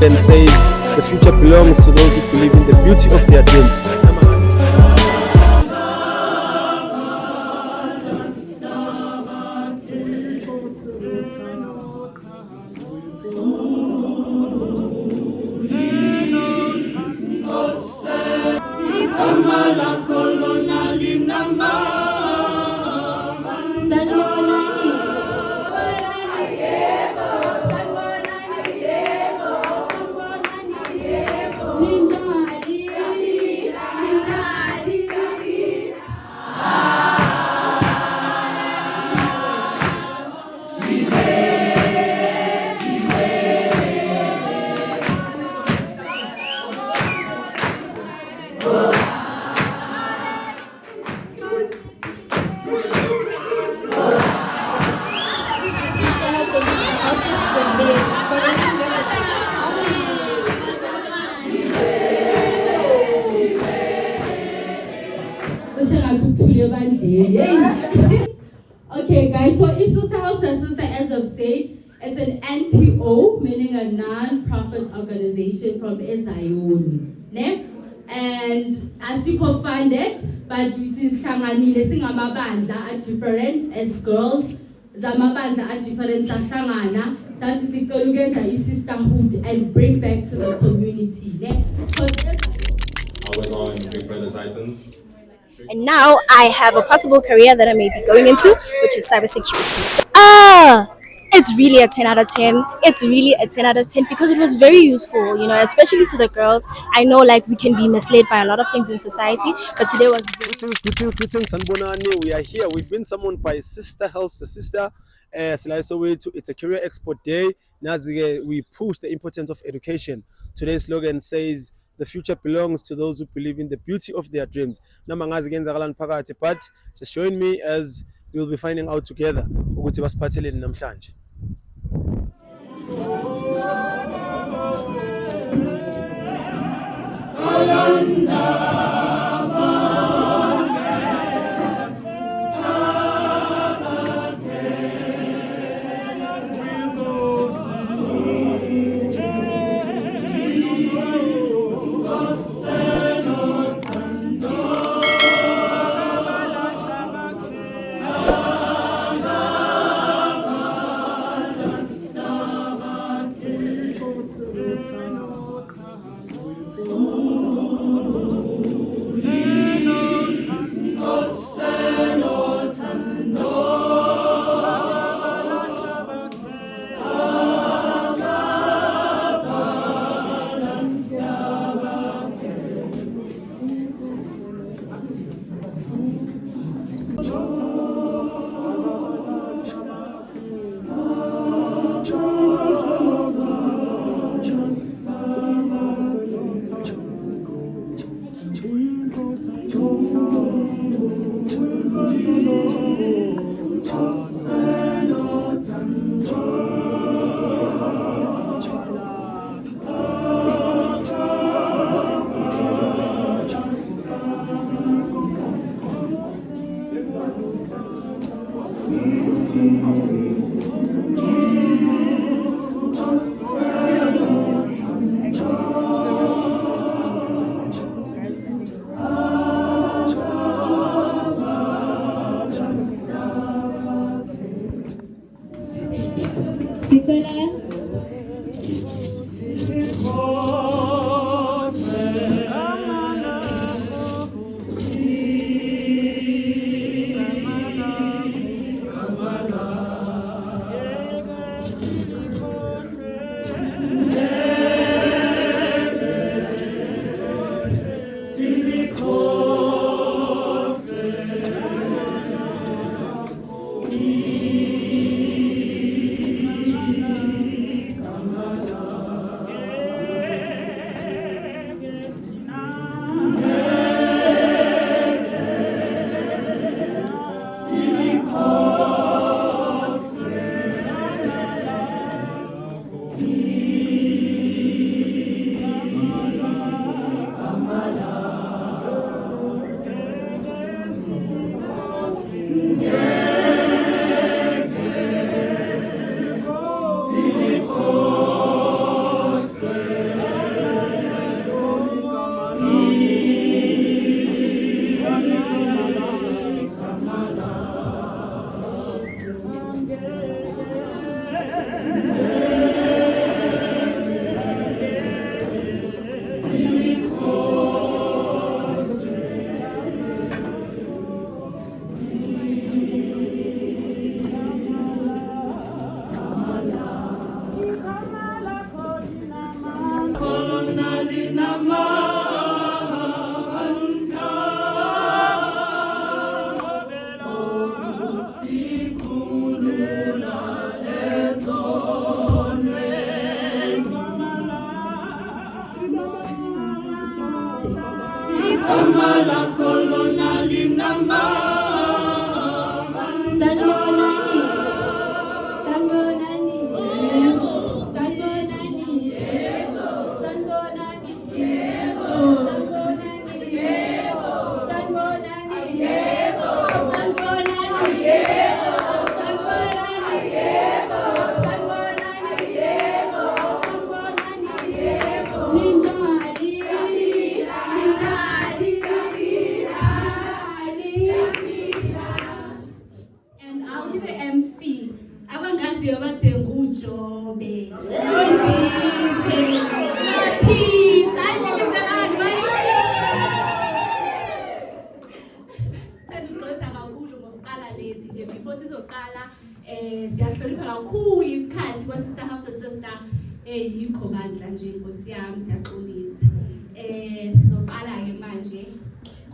slogan says, "The future belongs to those who believe in the beauty of their dreams." Okay, guys, so if Sister House and Sister Ends of Say, it's an NPO, meaning a non-profit organization from Zion. And asikho funded, but you see, Shanganile singamabandla are different as girls. Zamabandla are different sahlangana, sathi sicela ukwenza i-sisterhood and bring back to the community. I went on Big Brother Titans. And now I have a possible career that I may be going into, which is cybersecurity. It's really a 10 out of 10. It's really a 10 out of 10 because it was very useful, especially to the girls. I know we can be misled by a lot of things in society, but today was Greetings, Sanbonani. We are here. We've been summoned by Sister Health to Sister. Soweto. It's a career export day. We push the importance of education. Today's slogan says, "The future belongs to those who believe in the beauty of their dreams." But just join me as we will be finding out together ukuthi basiphatheleni namhlanje. sizoqala siyasihlonipha kakhulu isikhathi kwa-Sister House Sister yikho bandla nje Nkosi yami siyaxolisa. Sizoqala-ke manje.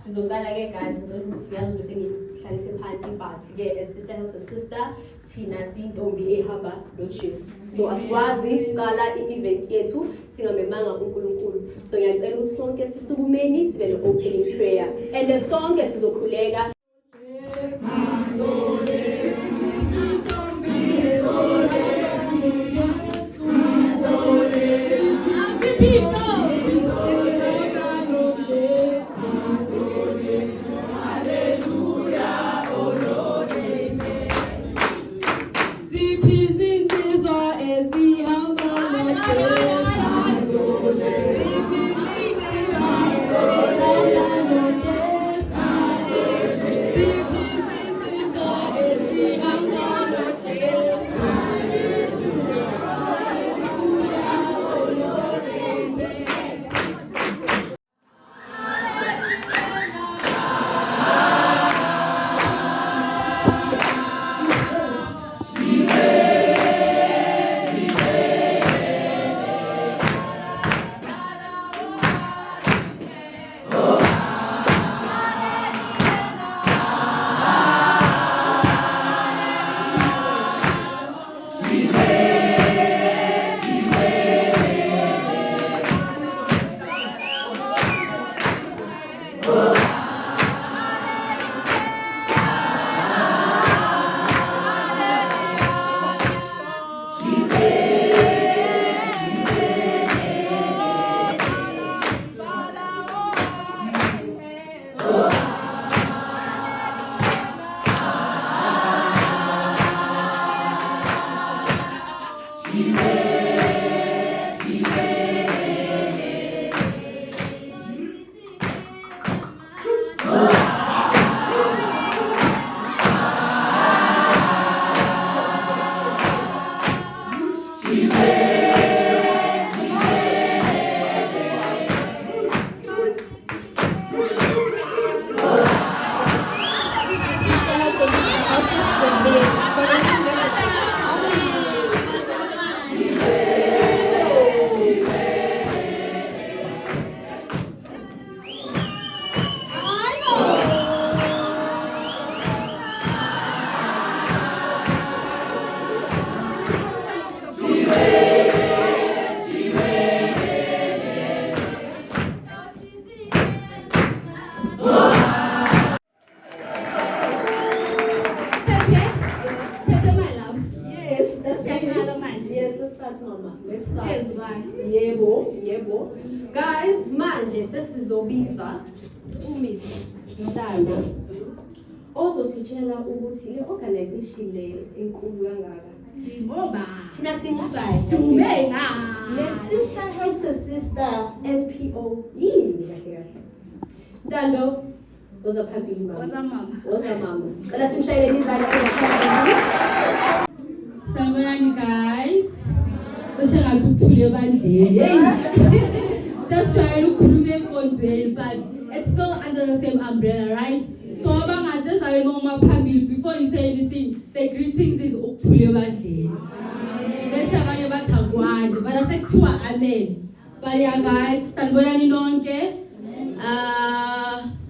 Sizocala-ke guys ngicela ukuthi yazi bese ngihlalise phansi but-ke as Sister House Sister thina siyintombi ehamba noJesu. So asikwazi ukuqala i-event yethu singamemanga uNkulunkulu. So ngiyacela ukuthi sonke sisukumeni sibe ne-opening prayer and sonke sizokhuleka. Yebo. Guys, manje sesizobiza uMiss Ntando. Ozositshela ukuthi le organization le enkulu kangaka. Singoba. Thina singoba. Dumela. Le Sister Helps a Sister NPO yini kahle kahle. Ntando, woza phambili mama. Woza mama. Bala simshayele izandla sezakhala. Sanibonani guys. Cishe ngathi ukuthule ebandleni. Sesijwayele ukukhuluma enkonzweni but it's still under the same umbrella, right? So abangazezayo noma phambili before you say anything, the greetings is ukuthule ebandleni. Bese abanye bathi akwani, but sekuthiwa amen. But yeah guys, sanibonani nonke.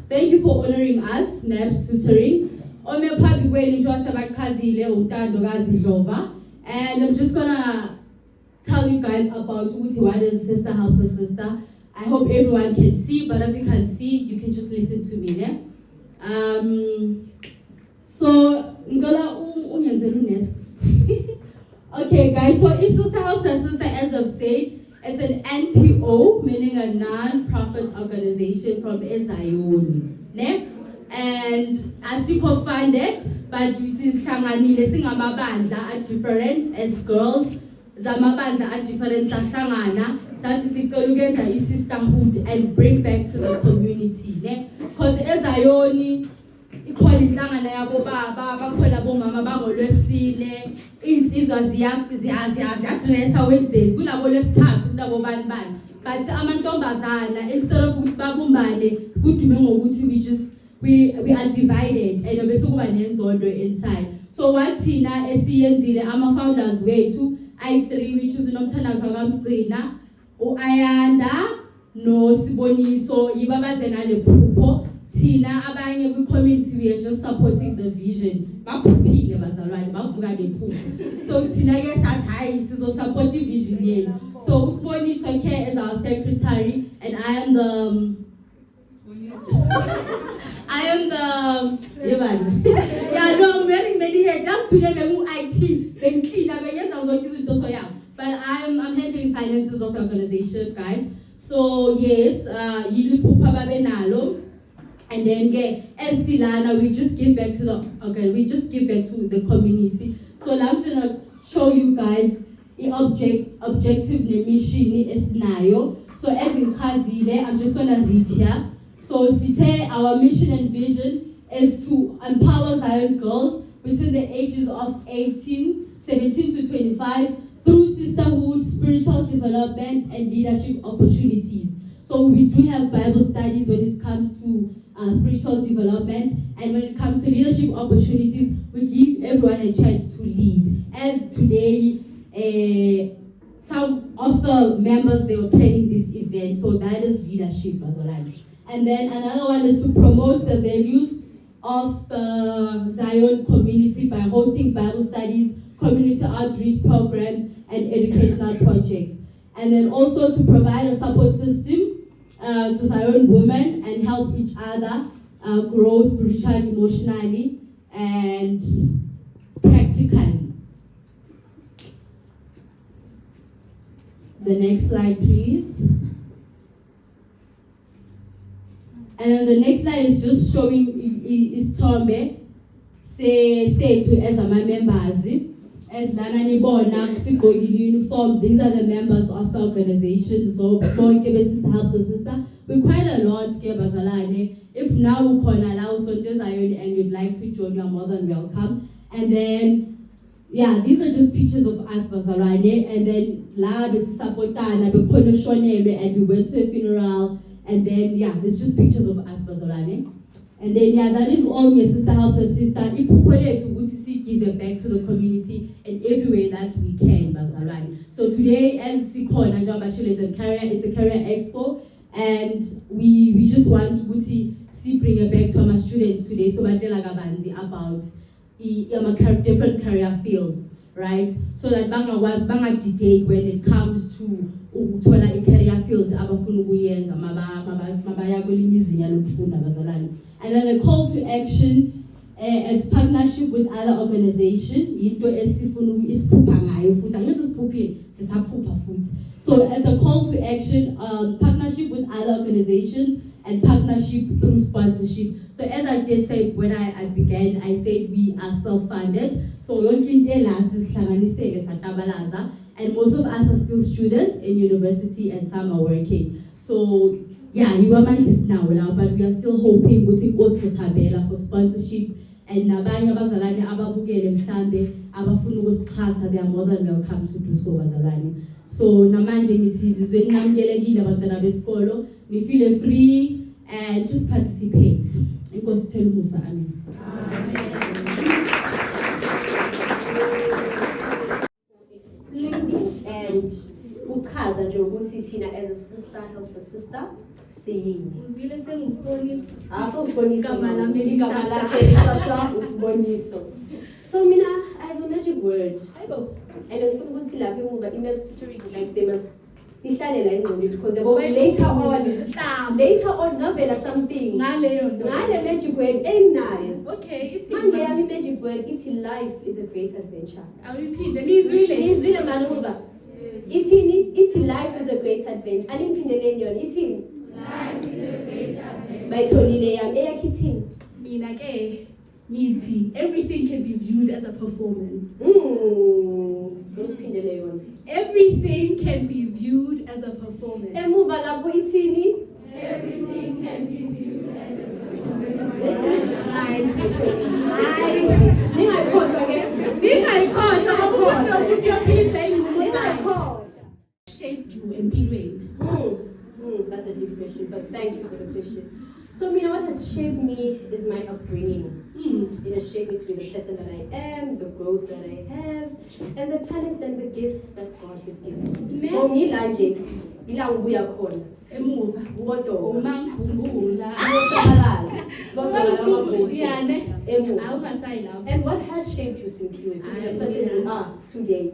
Thank you for honoring us, Naps Tutoring. Ome phambi kwenu nje wasebachazile uNtando kaZidlova, and I'm just gonna tell you guys about why does Sister Helps a Sister. I hope everyone can see, but if you can't see, you can just listen to me. Ne? So, okay guys, so if Sister Helps a Sister, as I've said, it's an NPO, meaning a non-profit organization from Zion. Ne? And ASICO funded, but you see, Shanganile Singamabandla are different as girls. Zamabandla are different sahlangana sathi sicela ukwenza i-sisterhood and bring back to the community ne because eZayoni ikhona inhlangano yabo baba bakhona bomama bangolwesine insizwa ziyadressa Wednesdays kunabo lwesithathu kunabo bani but amantombazana instead of ukuthi babumbane kudume ngokuthi we are divided and bese kuba nenzondo inside. So what thina esiyenzile ama-founders wethu ayi-3 which is uNomthandazo kaMgcina, u-Ayanda noSiboniso, yibo abaze nale phupho. Thina abanye kwi-community we are just supporting the vision. Baphuphile bazalwane, bavuka nephupho. So thina ke sathi hayi sizo-support i-vision yenu. So uSiboniso here is our secretary and I am the yeah, no, I'm wearing many hats. Just today, I'm IT, then clean. But I'm handling finances of the organization, guys. So yes, yili pupa babenalo, and then as Silana, we just give back to the community. So I'm gonna show you guys the objective ne mission esinayo. So as in Khazile, I'm just gonna read here. So Site, our mission and vision is to empower Zion girls between the ages of 17 to 25 through sisterhood, spiritual development, and leadership opportunities. So we do have Bible studies when it comes to spiritual development, and when it comes to leadership opportunities, we give everyone a chance to lead. As today, some of the members, they were planning this event, so that is leadership as well. And then another one is to promote the values of the Zion community by hosting Bible studies, community outreach programs, and educational projects. And then also to provide a support system to Zion women and help each other grow spiritually, emotionally, and practically. The next slide, please. And then the next slide is just showing is Tombe say to as my members, as Lana Nibona, uniform. These are the members of the organization. So sister helps a sister. We quite a lot Bazalane. If now we can allow Sundays and you'd like to join, you're more than welcome. And then yeah, these are just pictures of us Bazalane. And then La Besisapotana, and we went to a funeral. And then, yeah, it's just pictures of us, Bazalane. And then, yeah, that is all your sister helps her sister. To give back to the community in every way that we can, Bazalane. So today, as Sikona it's a career expo. And we just want to bring it back to our students today. So we tell about different career fields, right? So that banga was banga debate when it comes to ukuthola i-career field abafuna ukuyenza mabaya kwelinye izinga lokufunda bazalwane. And then a call to action as partnership with other organizations, into esifuna isiphupha ngayo futhi angithi siphuphile sisaphupha futhi. So as a call to action, partnership with other organizations and partnership through sponsorship. So as I did say when I began, I said we are self-funded. So yonke into elasi sihlanganisele satabalaza. And most of us are still students in university and some are working. So yeah, you are my now, but we are still hoping for sponsorship. And nabanye abazalwane ababukele mhlambe abafuna ukusixhasa, they are more than welcome to do so bazalwane. So namanje ngithi izizwe ninamkelekile abantwana besikolo, ni feel free and just participate. Inkosi thela umusa, amen. And uchaza nje ukuthi thina as a sister helps a sister siyini. Uzwile sengusiboniso. So usiboniso Igama lami lishasha usiboniso. So mina I have a magic word. Hayibo. And ngifuna ukuthi lapha emuva email tutoring like they must ihlale la engqondweni because later on ngavela something ngale magic word enginayo. Okay, it's manje yami magic word ithi life is a great adventure. Awuphinde nizwile maluba. Ithi life is a great adventure. Aniphindeleni yona ithini? Life is a great adventure. Bayitholile yami eyakhe ithini? Mina ke nithi everything can be viewed as a performance. Usiphindele yona. Everything can be viewed as a performance. Emuva lapho ithini? Everything can be viewed as a performance. Ningayikhohlwa ke. Shaped you empilweni. That's a deep question, but thank you for the question. So, Mina, what has shaped me is my upbringing. It has shaped me to be the person that I am, the growth that I have, and the talents and the gifts that God has given me. So, Milanje, ilanguya khona. Emuva. Ubodoka. Umangikhumbula. Emuva. Awungasayi lapho. And what has shaped you, Simpiwe, to be the person you are today?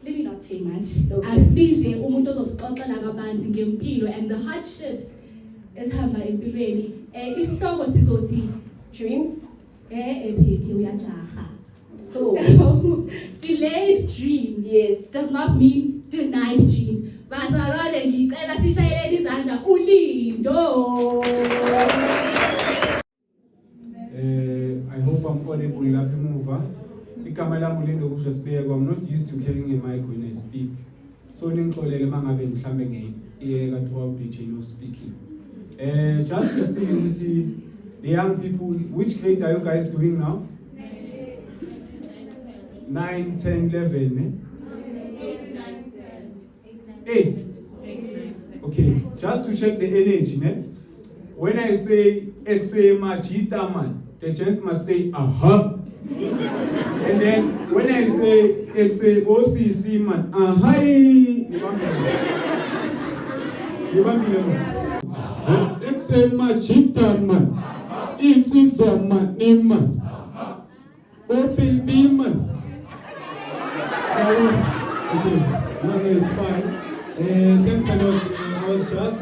Let me not say much. Okay. Asibize umuntu ozosixoxela kabanzi ngempilo and the hardships esihamba empilweni. Isihloko sizothi Dreams. Phephe uyajaha. So, delayed dreams, yes, does not mean denied dreams. Bazalwane ngicela sishayeleni izandla uLindo. I hope I'm audible lapha emuva. Igama lami uLindo Kusasibekwa. I'm not used to carrying a mic when I speak. So ningixolele mangabe mhlambe ngiyeka throughout the chain of speaking. Just to see the young people, which grade are you guys doing now? 9, 10, 11, 8. Okay, just to check the energy, ne? When I say Majita man, the gents must say aha. And then when I say OCC man, ahai. Majita man, it is a man, man. Oh baby man. Okay, no, it's fine. Thanks a lot. I was just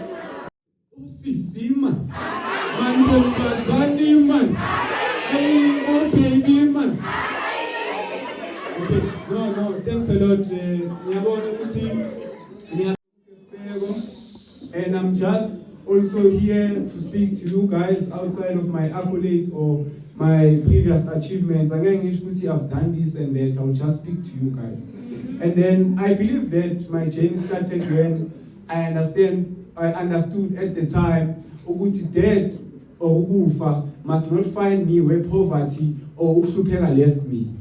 OCC man, Bazani man, oh baby man. Okay, no, thanks a lot. And I'm just also here to speak to you guys outside of my accolades or my previous achievements. Again, I've done this and that. I'll just speak to you guys. And then I believe that my journey started when I understood at the time ukuthi death or ukufa must not find me where poverty or ukuhlupheka left me.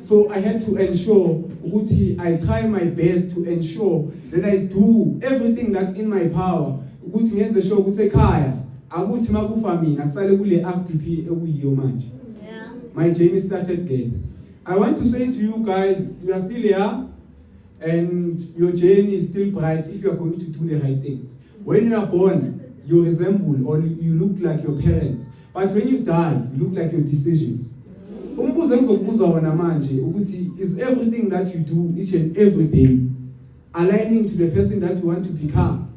So I had to ensure ukuthi I try my best to ensure that I do everything that's in my power ukuthi ngenze sure ukuthi ekhaya akuthi makufa mina kusale kule RDP ekuyiyo manje. My journey started there. I want to say to you guys, you are still here and your journey is still bright if you are going to do the right things. When you are born, you resemble or you look like your parents. But when you die, you look like your decisions. Umbuzo engizokubuza wona manje ukuthi is everything that you do each and every day aligning to the person that you want to become?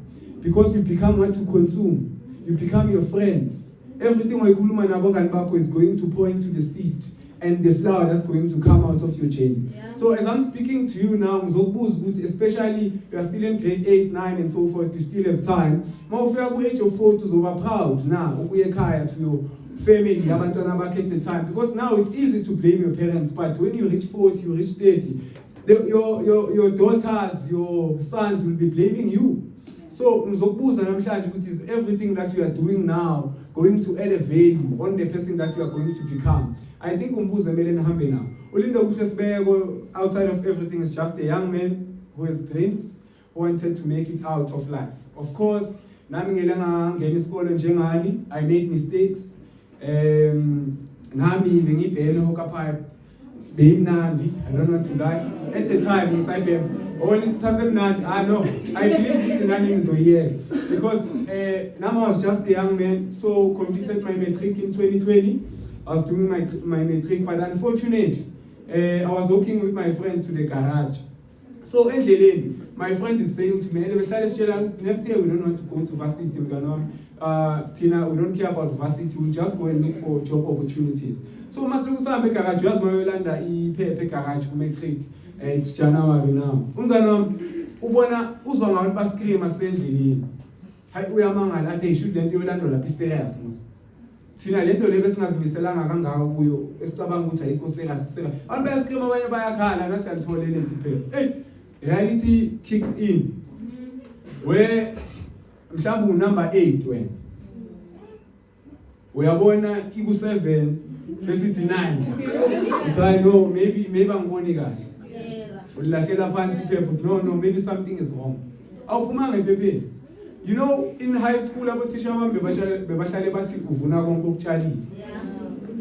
Because you become what you consume. You become your friends. Everything wayikhuluma nabangani bakho is going to point to the seed and the flower that's going to come out of your journey. Yeah. So as I'm speaking to you now, especially you are still in grade 8, 9 and so forth, you still have time. Mawufika ku age of 4 to be proud now ubuye ekhaya to your family abantwana bakhe at the time, because now it's easy to blame your parents, but when you reach 40, you reach 30, your daughters, your sons will be blaming you. So ngizokubuza namhlanje ukuthi is everything that you are doing now going to add a value on the person that you are going to become? I think umbuzo emele nihambe now. uLindo Kusasibekwa, outside of everything, is just a young man who has dreams, who wanted to make it out of life. Of course, nami ngelanga ngena isikole njengani, I made mistakes. Nami bengibheme hoka pipe. Bemnandi, I don't want to lie. At the time, I know. I believe it's an year because now I was just a young man, so completed my matric in 2020. I was doing my matric, but unfortunately, I was walking with my friend to the garage. So endleleni, my friend is saying to me, next year we don't want to go to varsity. Tina, we don't care about varsity. We just go and look for job opportunities. So masiku sambe garage, just mayolanda iphephe garage ku matric. It's January now. Umngani ubona uzwa ngabantu bascream asendleleni. Hayi uyamangala athi ishould lento yolanda lapha serious mos. Thina lento lebe singazimiselanga kangaka kuyo esicabanga ukuthi ayikho serious. Abantu bayascream abanye bayakhala nathi alitholele ithi phela. Hey, reality kicks in. Where mhlawumbe unumber 8 wena. Uyabona iku 7 besithi 9. I know maybe angiboni kahle. Ulahlela phansi iphepha, no, maybe something is wrong. Awuphumanga ephepheni. You know, in high school, abothisha bami bebahlale bathi uvuna konke okutshalile.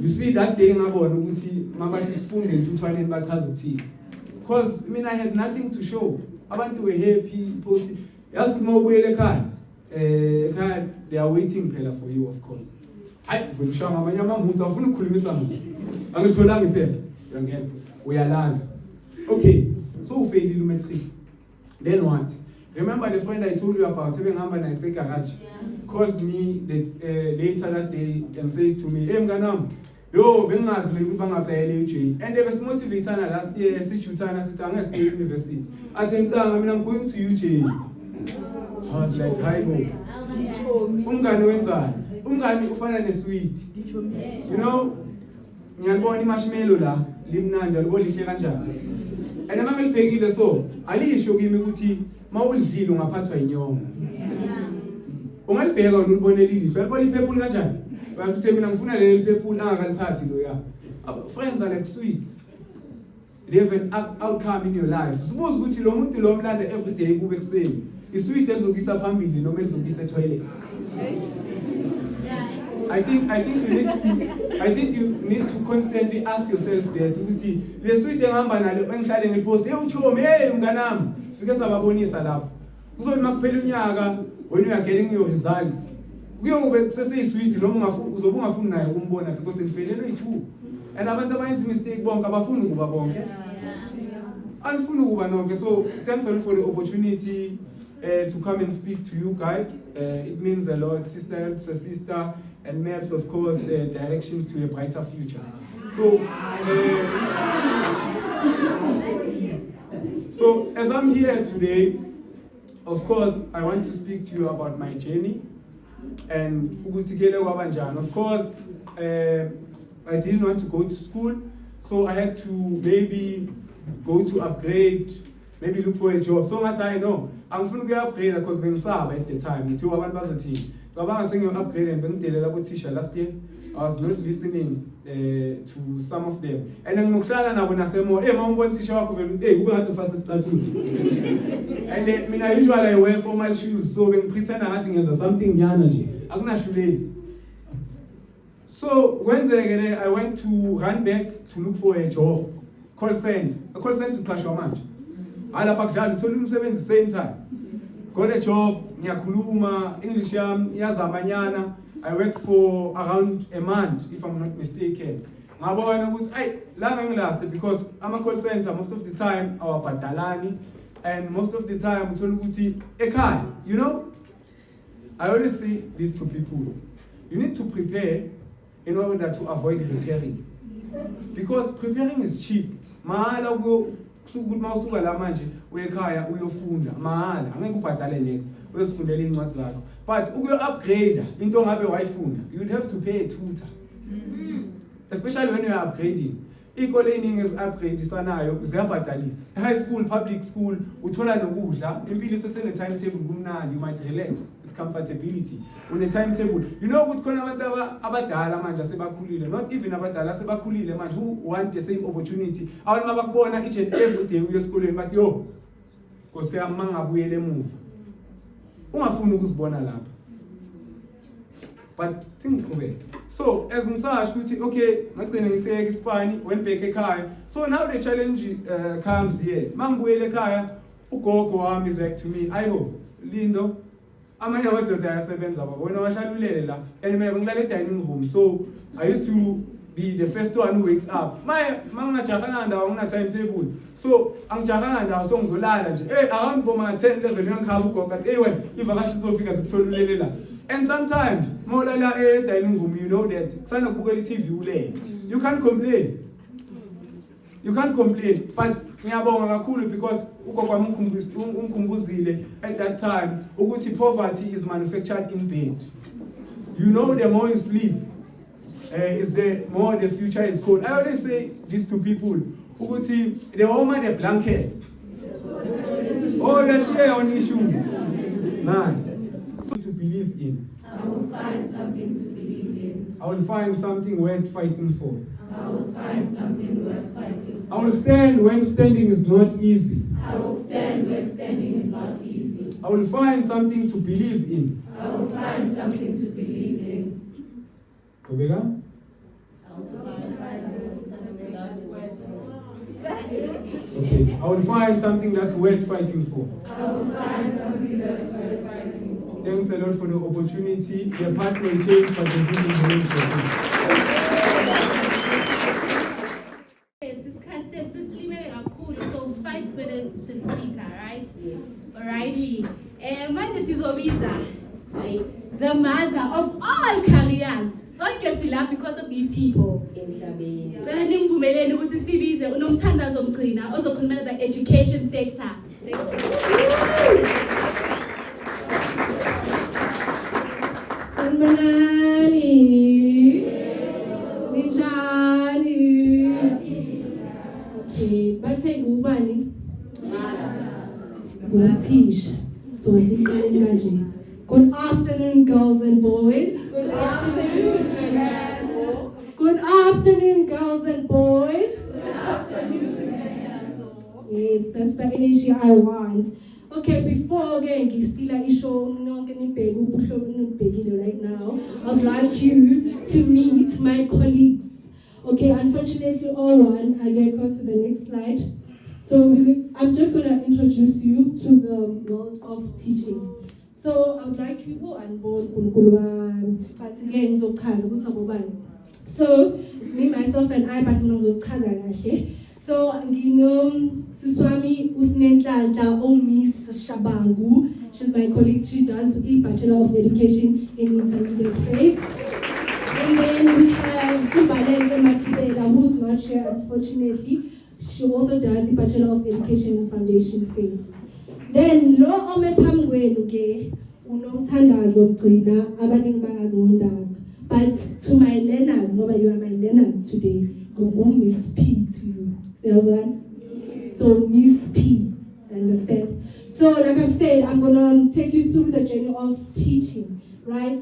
You see that day ngabona ukuthi mabathi sifunde entuthwaneni bachaza ukuthini. Because I had nothing to show. Abantu were happy, posting. Yazi mawubuyele ekhaya. Ekhaya they are waiting phela for you, of course. Hayi vushanga amanye amamutha afuna ukukhulumisa mina. Angitholanga iphela. Uyangena. Uyalala. Okay. So ufailile umatric. Then what? Remember the friend I told you about, ebengihamba naye segarage, calls me later that day and says to me, hey mnganami, yo bengazi ukuthi bangaplayela UJ. And they was motivated last year, sithutana sithi angesiye university. Athi mntanga mina I'm going to UJ. I was like, hi bo. Umngane wenzani? Umngane ufana nesweet. You know, ngiyalibona imarshmallow la, limnandi, alibona lihle kanjani. And mama ngibhekile so, alisho kimi ukuthi mawulidlile ungaphathwa inyongo. Ungalibheka unibonela ilihlo. Uyabona iphepula kanjani? Bakuthi mina ngifuna leli phepula angakalithathi lo ya. Friends are like sweets. They have an outcome in your life. Suppose ukuthi lo muntu lo mlanda every day kube kuseni. Isweet elizokisa phambili noma elizokisa etoilet. I think you need to constantly ask yourself that ukuthi le sweet engihamba nalo engihlale ngipost uchomi mnganami sifike sababonisa lapho kuzothi makuphela unyaka when you are getting your results kuyobe seseyisweet noma uzobe ungafuni naye ukumbona because nifelelwe yi2 and abantu abayenza mistake bonke abafuni ukuba bonke anifuni ukuba nonke. So thanks all for the opportunity to come and speak to you guys. It means a lot. Sister helps a sister, and maps, of course, directions to a brighter future. So as I'm here today, of course, I want to speak to you about my journey and ukutigele wabanjani. Of course, I didn't want to go to school, so I had to maybe go to upgrade, maybe look for a job. So much I know. I'm going to upgrade because bengisaba at the time. Ngithi abantu bazothini. So abanga sengiyo upgrade and bengidelela ku teacher last year. I was not listening to some of them. And ngikuhlala nabo nasemo, mawumbona teacher wakho vele uthi kube ngathi ufase isicathulo. And mina usually I wear formal shoes, so bengipretend ngathi ngenza something nyana nje. Akunashulezi. So kwenzeke I went to run back to look for a job. Call center uqashwa manje. Alapha kudlala uthola umsebenzi same time. Got a job, ngiyakhuluma, English yami iyazamanyana. I worked for around a month if I'm not mistaken. Ngabona ukuthi la ngilast because I'm a call center most of the time awabhadalani and most of the time uthola ukuthi ekhaya, you know? I always say this to people. You need to prepare in order to avoid repairing. Because preparing is cheap. Mahala ukuthi mawusuka la manje uyekhaya uyofunda mahala angeke ubhadale next uyosifundela incwadi zakho but ukuyo-upgrade into ongabe wayifunda you would have to pay a tutor, especially when you are upgrading. Iy'kole ey'ningi ezi-upgrade-isanayo ziyabhadalisa. High school, public school, uthola nokudla, impilo isesene-timetable kumnandi, you might relax, it's comfortability. Une-timetable. You know ukuthi khona abantu abadala manje asebakhulile, not even abadala asebakhulile manje who want the same opportunity. Abantu mabakubona each and every day uye esikolweni bathi yo, Nkosi yami mangabuyele emuva. Ungafuni ukuzibona lapha. But think so as ngisasho ukuthi okay ngagcina ngiseke iSpani went back ekhaya. So now the challenge comes here. Mangibuyele ekhaya ugogo wami is like to me, ayibo Lindo amanye amadoda ayasebenza baba wena washalulele la and mina ngilala dining room, so I used to be the first one who wakes up. Mangingajahanga ndawo ngina timetable, so angijahanga ndawo so ngizolala nje around boma 10 level ngikhaba ugogo athi wena ivakashi sofika sikutholulele la. And sometimes mawulala dining room, you know that kusana kubukela iTV ulele, you can't complain, but ngiyabonga kakhulu because ugogo wami ungikhumbuzile at that time ukuthi poverty is manufactured in bed. You know, the more you sleep is the more the future is cold. I always say this to people ukuthi the warmer the blankets, oh you're clear on issues. Nice. So to believe in. I will find something to believe in. I will find something worth fighting for. I will find something worth fighting for. I will stand when standing is not easy. I will stand when standing is not easy. I will find something to believe in. I will find something to believe in. Qhubeka. Okay, I will find something that's worth fighting for. I will find something that's worth fighting for. Thanks a lot for the opportunity. The path may change, but the vision remains the same. So 5 minutes per speaker, right? Yes. Alrighty. Manje sizobiza the mother of all careers. Sonke sila because of these people. Emhlabeni. Cela ningivumeleni ukuthi sibize unomthandazo omgcina ozokhulumela the education sector. Sanibonani. Ninjani. Okay, bathe ngubani? Nguthisha. So siqaleni kanje. Good afternoon, girls and boys. Good afternoon, good afternoon, girls and boys. Good afternoon. Yes, that's the energy I want. Okay, before again, right now, I'd like you to meet my colleagues. Okay, unfortunately, all one, I get go to the next slide. So I'm just going to introduce you to the world of teaching. So I would like you to unboard but again, so it's me, myself, and I, but so Siswami Usnentlanta or Miss Shabangu. She's my colleague. She does a Bachelor of Education in Intermediate Phase. And then we have Kubalente Matibela, who's not here unfortunately. She also does the Bachelor of Education in Foundation Phase. Then lo ome phamkwenu ke unomthandazo ogcina abaningi bangaziwondaza. But to my learners, ngoba you are my learners today, go Miss P to you. So Miss P, understand? So like I've said, I'm gonna take you through the journey of teaching, right?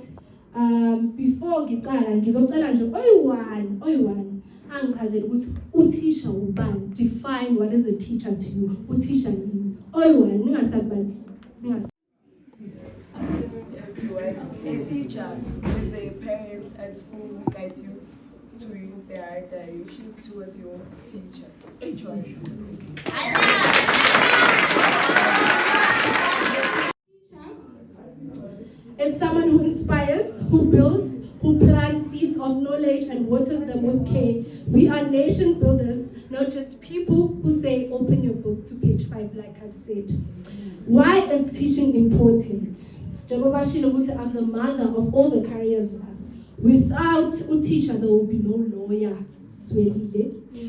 Before ngicala ngizocela nje oyi-one angichazele ukuthi uthisha ubani. Define what is a teacher to you. Uthisha yini? Oyi-one ningasabani. A teacher is a parent at school who guides you to use the right direction towards your future choices. Is someone who inspires, who builds, who plants seeds of knowledge and waters them with care. We are nation builders, not just people who say, open your book to page 5, like I've said. Why is teaching important? I'm the mother of all the careers. Without a teacher, there will be no lawyer.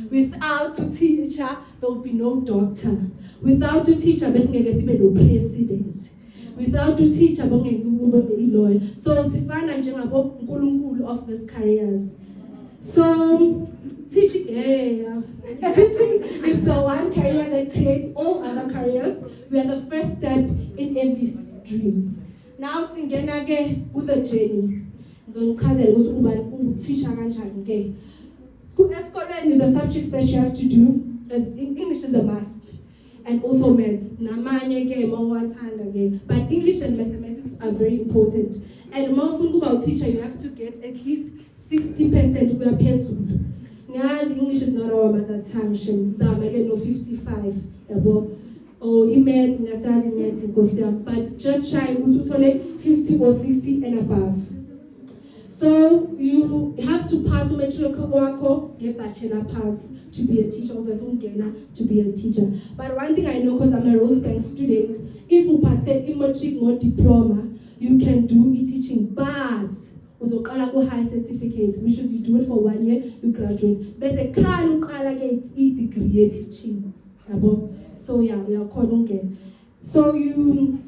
Without a teacher, there will be no doctor. Without a teacher, there will be no president. Without a teacher, there will be no lawyer. So, Sifana Nkulunkulu of these careers. So, teaching is the one career that creates all other careers. We are the first step in every dream. Now, Singenage with a journey. The subjects that you have to do is English is a must, and also maths. But English and mathematics are very important. And about teacher, you have to get at least 60% with a pencil. English is not our mother tongue. No 55. Or maths, but just try 50 or 60 and above. So you have to pass matric or get bachelor pass to be a teacher, to be a teacher. But one thing I know, because I'm a Rosebank student, if you pass a matric or diploma, you can do e-teaching, but also high certificate, which is you do it for 1 year, you graduate. But a can e-degree teaching. So yeah, we are calling again. So you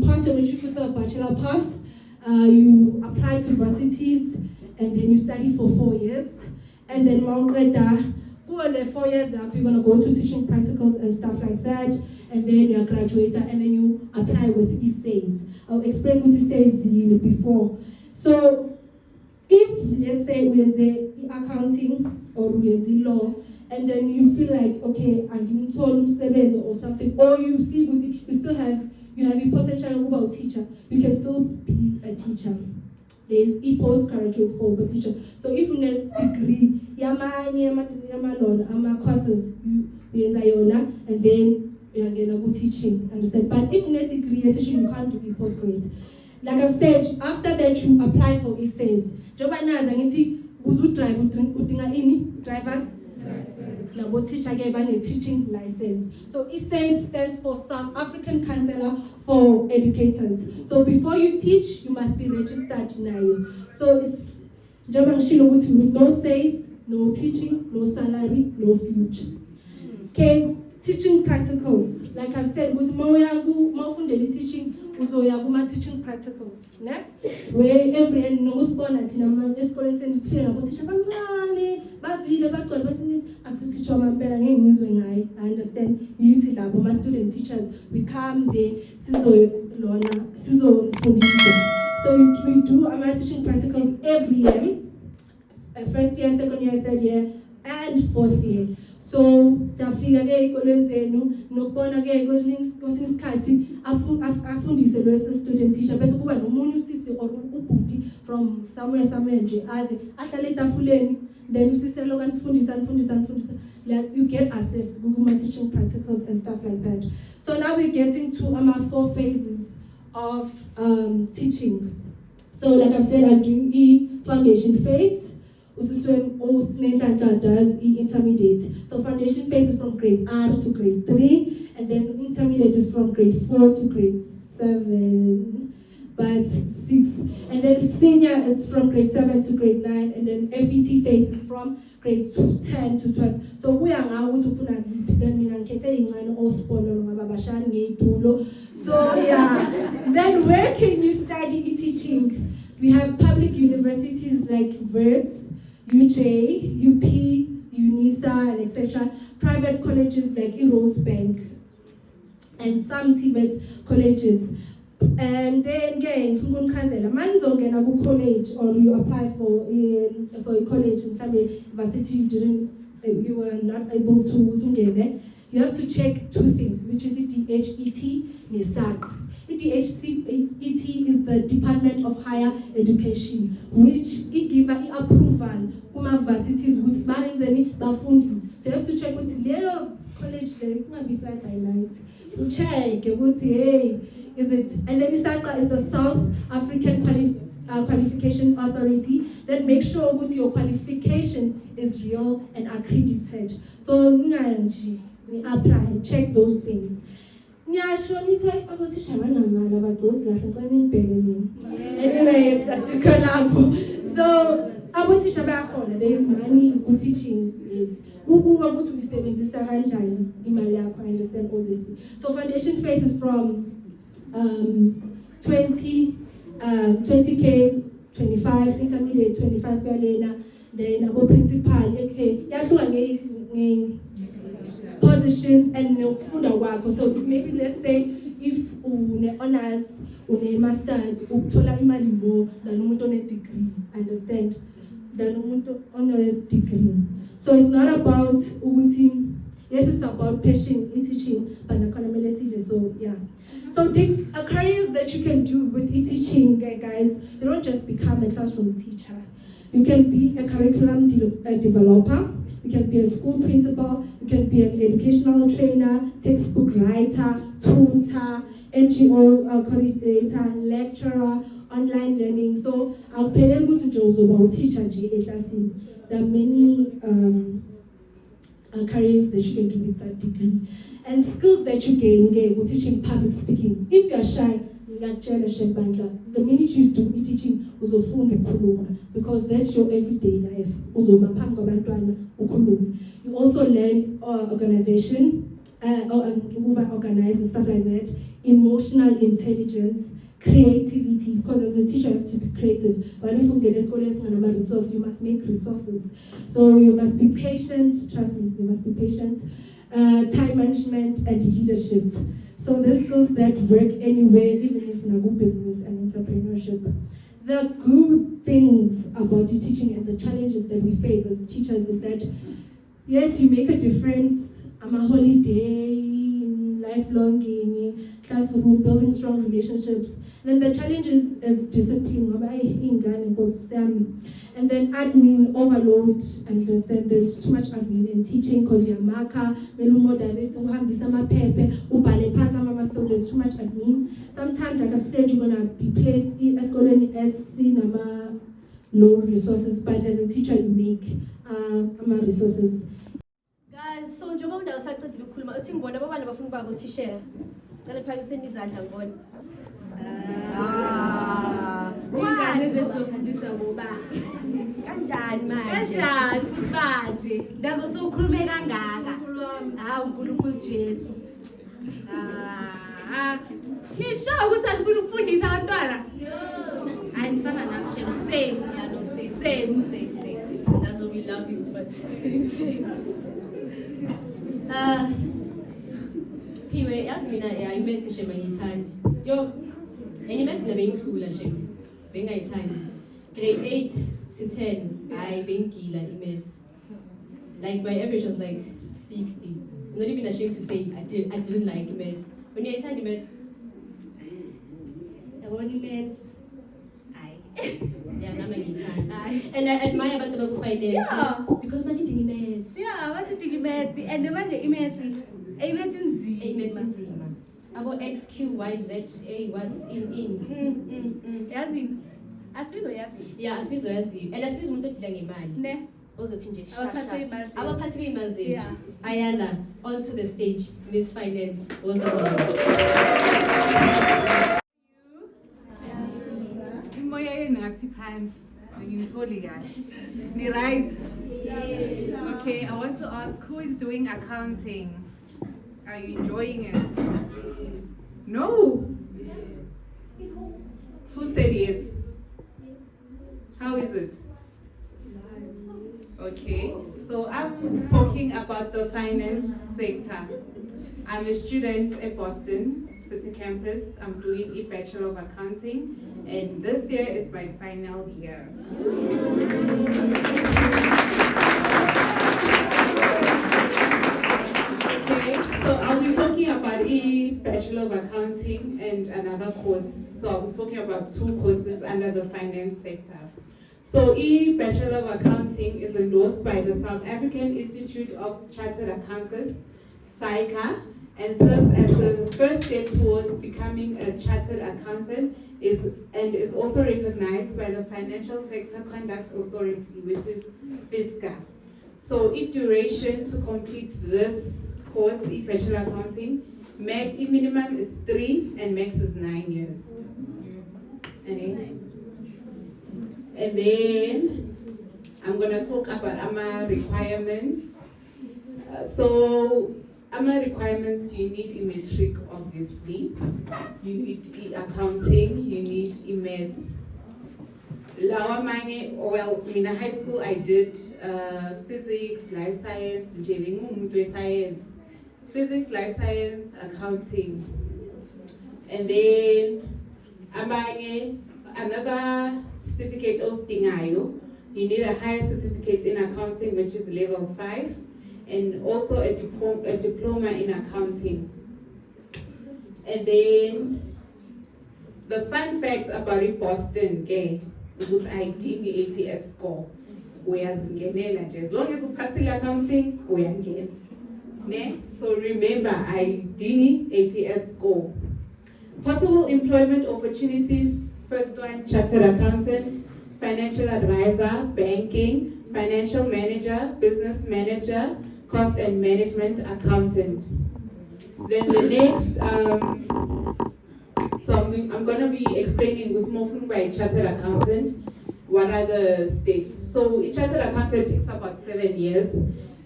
pass your matric with a bachelor pass. You apply to universities, and then you study for 4 years, and then for the 4 years you're going to go to teaching practicals and stuff like that, and then you're a graduator, and then you apply with essays. I'll explain what essays before. So if, let's say, we're the accounting or we're the law, and then you feel like, okay, I'm told or something, or you see, you still have you have a potential about teacher, you can still be a teacher. There's a postgraduate for a teacher. So if you need a degree, courses, you and then you're gonna go teaching, understand? But if you need a degree in teaching, you can't do a postgrad. Like I said, after that you apply for essays. Drivers? Now, teacher gave a teaching license. So essays stands for South African Council for Educators. So before you teach, you must be registered now. So it's with no says, no teaching, no salary, no future. Okay, teaching practicals. Like I've said, with daily teaching, teaching practicals. Where every end no spawn at school and feel about teacher. I understand. My student teachers, we come there, so we do our teaching practicals every year, first year, second year, third year, and fourth year. So, siyafika ke ezikolweni zenu nokubona ke kwesinye isikhathi afundise lo student teacher bese kuba nomunye usisi or ubhuti from somewhere nje aze ahlale etafuleni then usisi lo kanifundisa like you get assessed kuma teaching practicals and stuff like that. So now we're getting to our 4 phases of teaching. So like I've said, I'm doing the foundation phase. Does intermediate. So foundation phase is from grade R to grade 3, and then intermediate is from grade 4 to grade 7, but 6. And then senior is from grade 7 to grade 9, and then FET phase is from grade 10 to 12. So we are now to so yeah. Then where can you study teaching? We have public universities like VERTS, UJ, UP, UNISA, and etc. Private colleges like Rosebank, and some TVET colleges. And then again, college or you apply for a college in some university you were not able to get there. You have to check 2 things, which is the DHET and SAC. DHET is the Department of Higher Education, which give approval to universities with bafundis. So you have to check with the college there, it might be fly by night. You check, hey, is it? And then SACA is the South African Qualification Authority that makes sure that your qualification is real and accredited. So we apply, check those things. Anyways, so our teacher there is money good teaching is I understand all this. So foundation phase is from 20K, 25, intermediate 25 then our principal, okay, positions and food work. So maybe let's say if une honors, une masters, uthola imali more than umuntu on a degree, understand? Than umuntu on a degree. So it's not about uguti. Yes, it's about passion in teaching, but so yeah. So the careers that you can do with teaching, guys, you don't just become a classroom teacher. You can be a curriculum developer. You can be a school principal, you can be an educational trainer, textbook writer, tutor, NGO coordinator, lecturer, online learning. So I'll pay them to jobs about teacher GATC. There are many careers that you can do with that degree. And skills that you gain with teaching public speaking. If you are shy, the minute you do teaching because that's your everyday life. You also learn organization, organize and stuff like that, emotional intelligence, creativity, because as a teacher you have to be creative. But if you get a resource, you must make resources. So you must be patient, trust me, you must be patient. Time management and leadership. So the skills that work anywhere, even if in a good business and entrepreneurship. The good things about the teaching and the challenges that we face as teachers is that, yes, you make a difference. I'm a holiday, lifelong classroom, building strong relationships. Then the challenge is discipline, and then admin overload, and there's too much admin in teaching because you're marker, so there's too much admin. Sometimes, like I've said, you're gonna be placed as low resources, but as a teacher you make resources. Guys, so njengoba undawo sacedile ukukhuluma uthi ngibona abantwana bafuna ukuba ngothishere. Cela phakiseni izandla ngibona. Ingane zethu zofundisa ngoba kanjani manje? Kanjani manje? Ndazo sokhulume kangaka. uNkulunkulu Jesu. Nisho ukuthi akufuna ukufundisa abantwana? Ayifana nakusho same. Yeah, no, same. That's why we love you, but same. Piwe, yazi mina imaths shema ngiyithandi. Yo, imaths mina bengidlula shema. Bengayithandi. Grade 8 to 10, I bengila imaths. Like my average was like 60. I'm not even ashamed to say I didn't like maths. When you attend maths, I want maths. yeah, not many times. And I admire about the finance. Yeah. Because manje ding maths. Yeah, what did maths? And manje maths nzima. About X, Q, Y, Z, A, what's in. Yazi. Asibizo yazi. Yeah, asibizo yazi. And asibizo umuntu odila ngemali. Ne. Ozothi nje Abaphathi beyimali zethu. Yeah. Ayana, onto the stage, Miss Finance. What's the word? Imoya yenathi phansi ngitholi kahle. Ni right? Okay, I want to ask who is doing accounting? Are you enjoying it? No. Who said yes? How is it? Okay, so I'm talking about the finance sector. I'm a student at Boston City Campus. I'm doing a Bachelor of Accounting, and this year is my final year. Okay, so I'll be talking about a Bachelor of Accounting and another course. So I'll be talking about two courses under the finance sector. So Bachelor of Accounting is endorsed by the South African Institute of Chartered Accountants, SAICA, and serves as the first step towards becoming a chartered accountant and is also recognized by the Financial Sector Conduct Authority, which is FISCA. So duration to complete this course, Bachelor of Accounting, minimum is 3 and max is 9 years. And then I'm going to talk about AMA requirements. So AMA requirements, you need a metric, obviously. You need accounting, you need maths. Well, in high school I did physics, life science, science. Physics, life science, accounting. And then another certificate of Tingayo. You need a higher certificate in accounting, which is level 5, and also a diploma in accounting. And then the fun fact about Boston, with ID APS score, as long as you pass accounting, we are getting. So remember, ID APS score. Possible employment opportunities. First one, chartered accountant, financial advisor, banking, financial manager, business manager, cost and management accountant. Then the next, so I'm going to be explaining what's more by chartered accountant, what are the steps. So a chartered accountant takes about 7 years.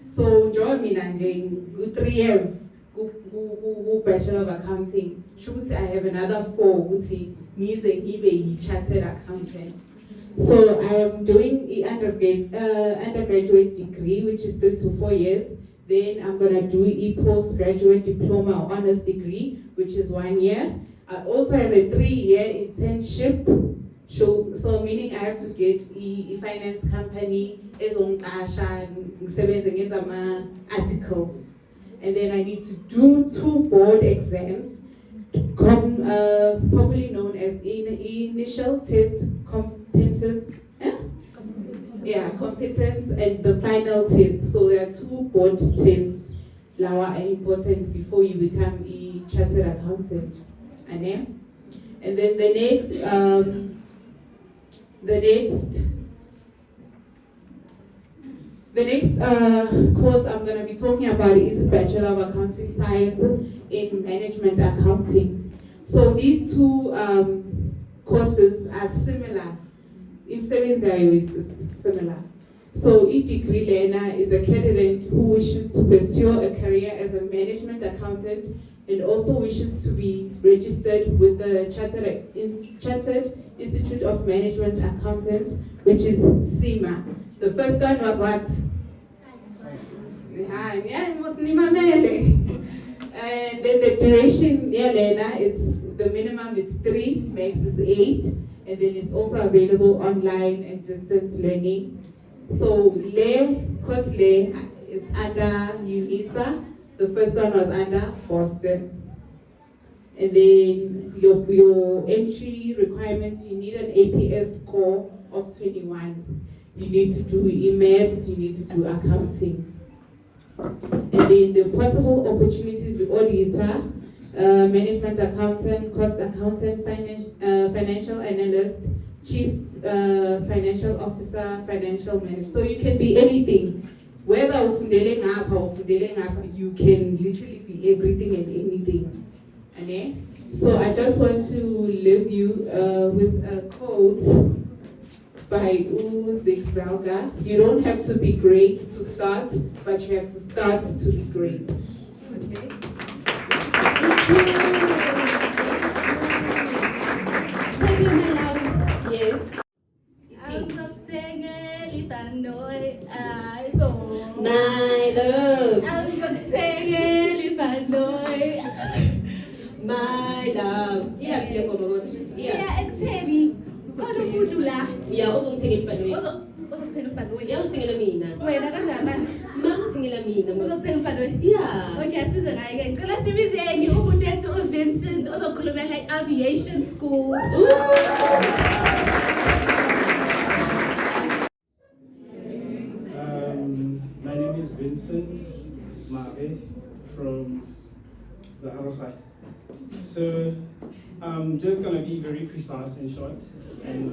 So join me good 3 years, go Bachelor of Accounting. Should I have another 4, needs a chartered accountant. So I am doing the undergraduate degree, which is 3 to 4 years. Then I'm gonna do a postgraduate diploma or honors degree, which is 1 year. I also have a 3-year internship. So meaning I have to get a finance company as on articles. and then I need to do 2 board exams, popularly known as initial test competence. Yeah, competence and the final test. So there are 2 board tests that are important before you become a chartered accountant. And then the next course I'm going to be talking about is Bachelor of Accounting Science in Management Accounting. So these 2 courses are similar. If is similar. So each degree learner is a candidate who wishes to pursue a career as a management accountant and also wishes to be registered with the Chartered Institute of Management Accountants, which is CIMA. The first one was what? And then the duration, it's the minimum it's 3, max is 8, and then it's also available online and distance learning. So it's under UNISA. The first one was under Boston. And then your entry requirements, you need an APS score of 21. You need to do e-maths, you need to do accounting. And then the possible opportunities, the auditor, management accountant, cost accountant, financial analyst, chief financial officer, financial manager. So you can be anything. Whether you can literally be everything and anything. Okay? So I just want to leave you with a quote by Zig Zigzaglar. You don't have to be great to start, but you have to start to be great. Okay? Thank you, my love. Yes. My love. My love. Yeah, yeah, uzongithengela ibhanoyi. Yeah, uzithengela mina. Uzithengela mina. Yeah. Okay, size ngaye. Ngicela sibizeni umuntu ethu uVincent ozokhulumela i-aviation school. My name is Vincent Mare from the other side. So I'm just going to be very precise and short. And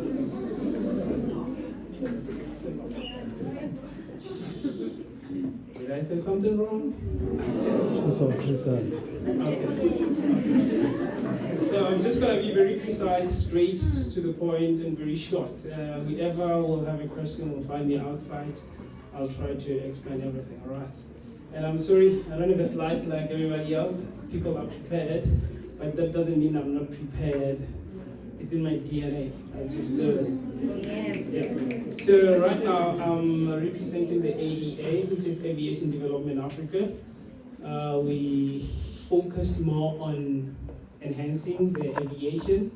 did I say something wrong? Okay. So I'm just going to be very precise, straight to the point, and very short. Whoever will have a question will find me outside. I'll try to explain everything, all right? And I'm sorry, I don't have a slide like everybody else. People are prepared, but that doesn't mean I'm not prepared. It's in my DNA. I just do it. Yes. Yeah. So right now I'm representing the ADA, which is Aviation Development Africa. We focused more on enhancing the aviation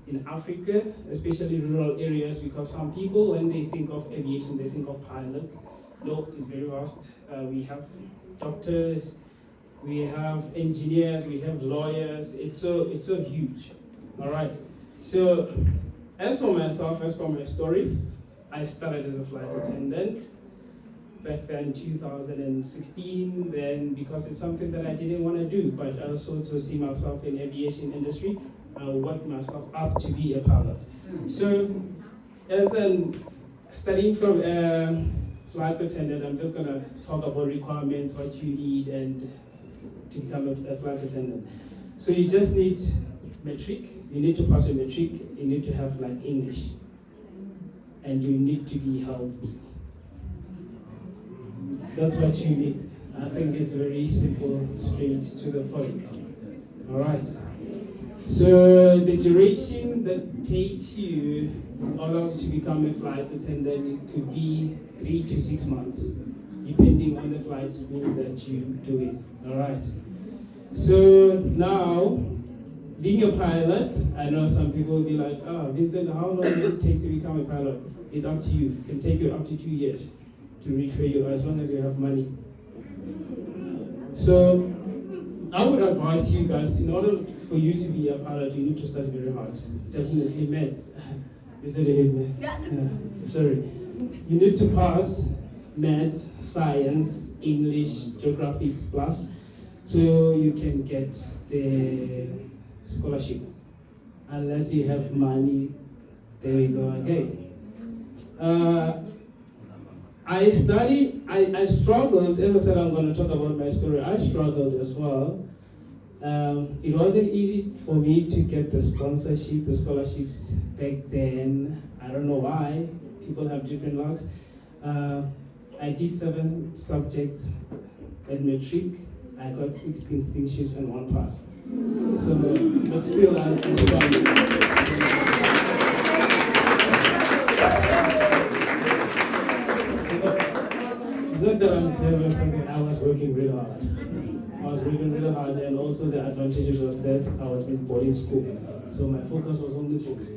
in Africa, especially rural areas, because some people, when they think of aviation, they think of pilots. No, it's very vast. We have doctors, we have engineers, we have lawyers. It's so huge. All right. So, as for myself, as for my story, I started as a flight attendant back then in 2016. Then, because it's something that I didn't want to do, but also to see myself in aviation industry, I worked myself up to be a pilot. So, as studying from flight attendant, I'm just going to talk about requirements, what you need, and to become a flight attendant. So you just need metric. You need to pass your metric. You need to have like English, and you need to be healthy. That's what you need. I think it's very simple, straight to the point. All right. So the duration that takes you in order to become a flight attendant could be 3 to 6 months, depending on the flight school that you're doing. All right. So now, being a pilot, I know some people will be like, Vincent, how long does it take to become a pilot? It's up to you. It can take you up to 2 years to retrain you, as long as you have money. So I would advise you guys, in order for you to be a pilot, you need to study very hard. Definitely math. You said it hit math. Yeah. Sorry. You need to pass maths, science, English, geography plus, so you can get the scholarship. Unless you have money, there we go again. I struggled, as I said, I'm going to talk about my story. I struggled as well. It wasn't easy for me to get the sponsorship, the scholarships back then. I don't know why. People have different lugs. I did 7 subjects at matric. I got 6 distinctions and 1 pass. So, but still, I it's not that I'm clever or something. I was working really hard. And also the advantage was that I was in boarding school. So my focus was on the books.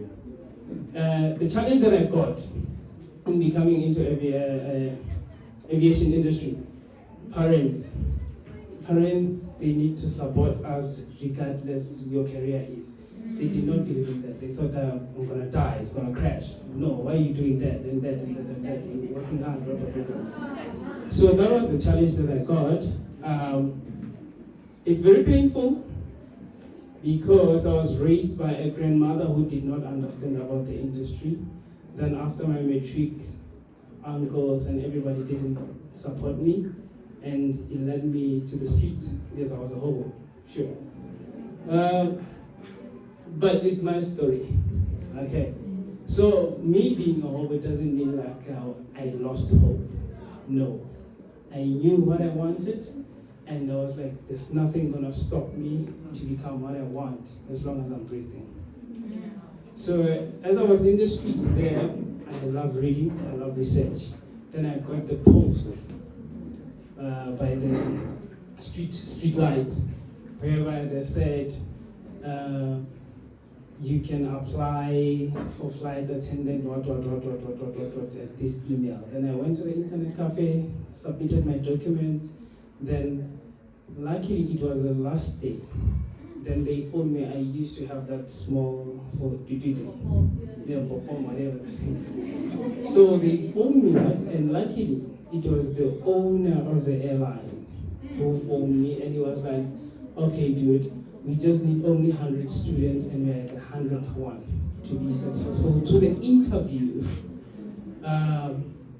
The challenge that I got in becoming into aviation industry, parents, they need to support us regardless your career is. They did not believe in that. They thought that I'm gonna die, it's gonna crash. No, why are you doing that, and that, you're working hard, blah, blah, blah, blah. So that was the challenge that I got. It's very painful because I was raised by a grandmother who did not understand about the industry. Then after my matric, uncles and everybody didn't support me, and it led me to the streets. Yes, I was a hobo, sure. But it's my story, okay? So me being a hobo doesn't mean like I lost hope. No, I knew what I wanted, and I was like, there's nothing gonna stop me to become what I want as long as I'm breathing. So as I was in the streets there, I love reading, I love research. Then I got the post by the street lights, whereby they said, you can apply for flight attendant, at this email. Then I went to the internet cafe, submitted my documents. Then luckily it was the last day. Then they phoned me. I used to have that small phone, whatever. So they phoned me, and luckily it was the owner of the airline who phoned me, and he was like, okay, dude, we just need only 100 students, and we're at the 100th one to be successful. So to the interview,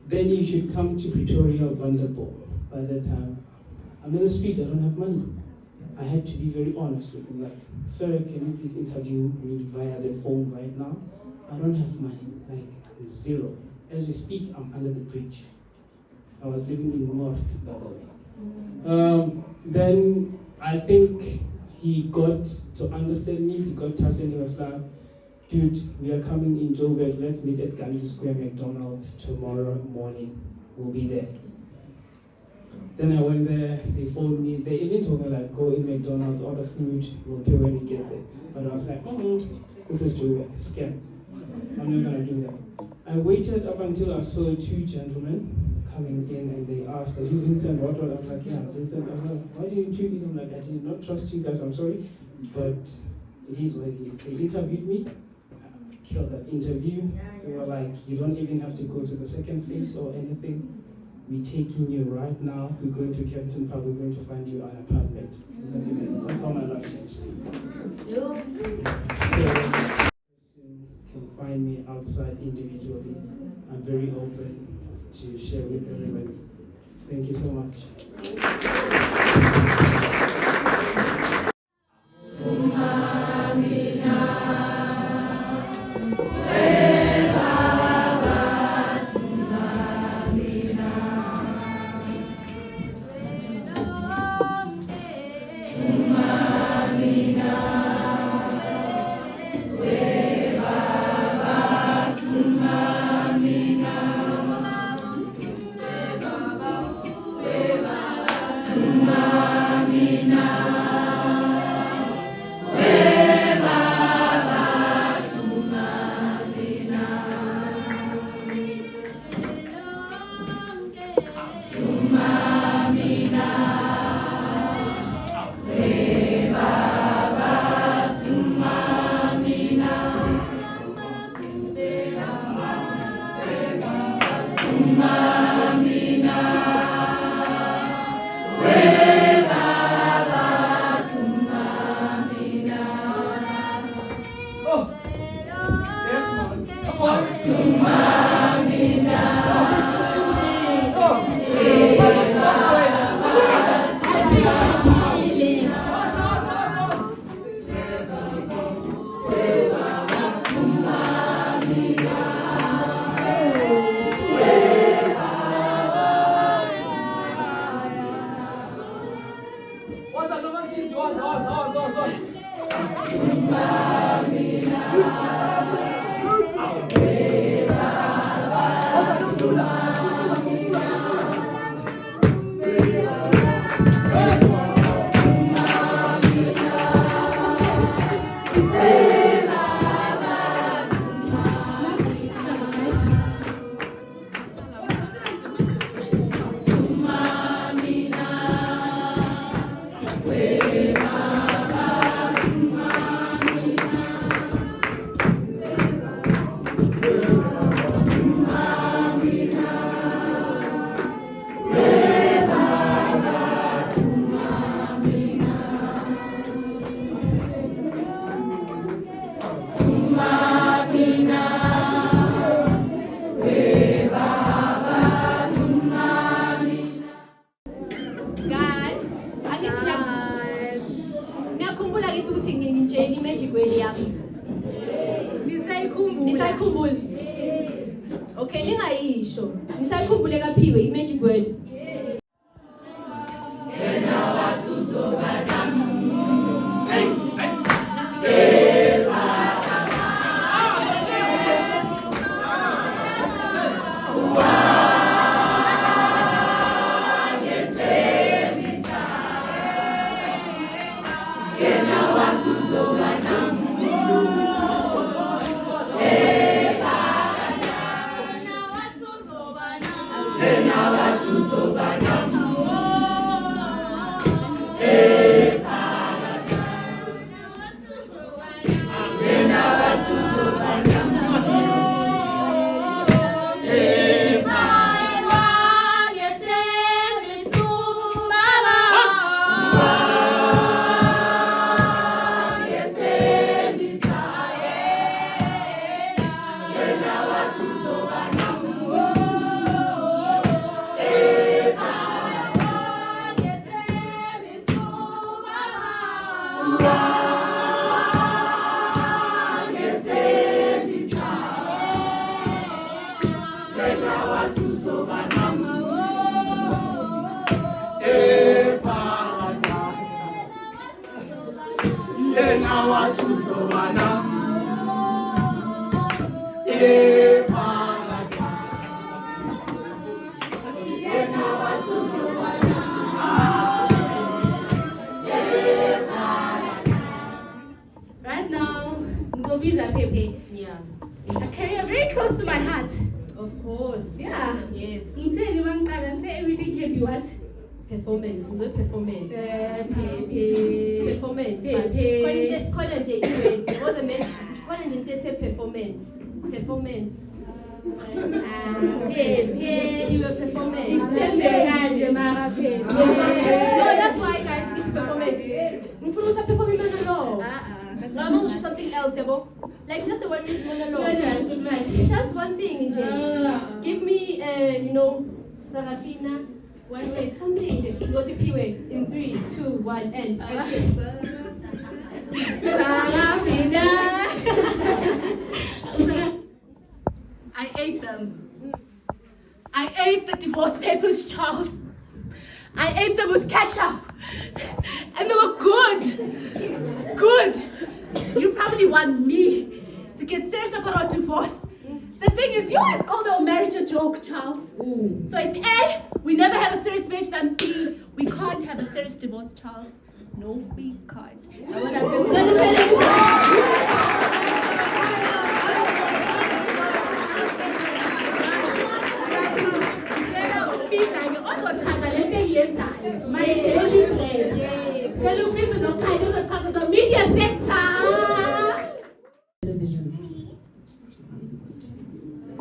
then you should come to Pretoria or Vanderbilt. By that time, I'm in the street, I don't have money. I had to be very honest with him, like, sir, can you please interview me via the phone right now? I don't have money, like 0. As we speak, I'm under the bridge. I was living in the north, by the way. Then I think he got to understand me, he got touched, and he was like, dude, we are coming in Joburg, let's meet at Gandhi Square McDonald's tomorrow morning. We'll be there. Then I went there, they phoned me, they even told me like, go in McDonald's, order food, we'll pay when we get there. But I was like, this is Joburg, scam. I'm not gonna do that. I waited up until I saw 2 gentlemen coming in, and they asked, are you Vincent Rodwell? I was like, yeah, Vincent. I was like, why didn't you meet him? Like, I did not trust you guys, I'm sorry, but it is what it is. They interviewed me, I killed that interview. They were like, you don't even have to go to the second phase or anything. We're taking you right now. We're going to Kempton Park. We're going to find you an apartment. That's how my life changed. So, you can find me outside individually. I'm very open to share with everybody. Thank you so much. Nisakhumbula? Okay, ningayisho. Nisakhumbule kaphiwe i-magic word. Right now, Nzobiza Pepe. Yeah. A career very close to my heart. Of course. Yeah. Yes. Ngitheni mangicala ngithi everything can be what? Performance. Performance. Pepe. Performance. Pepe. Khona nje iwe all the men. Khona nje into ethe performance. Performance. Pepe. Iwe performance. Sembeka nje mara Pepe. No, that's why guys, it's performance. Ngifuna usa perform monologue. No, I'm gonna show something else, yabo. Like just the one monologue. Just one thing, nje. Give me, Sarafina. One word, something. Go to P-way in 3, 2, 1, and action. I ate them. I ate the divorce papers, Charles. I ate them with ketchup. And they were good. Good. You probably want me to get serious about our divorce. The thing is, you always call our marriage a joke, Charles. Ooh. So if A, we never have a serious marriage, then B, we can't have a serious divorce, Charles. No, we can't. And what I'm going to tell my daily bread. Tell you please no kind of the media sector. Television.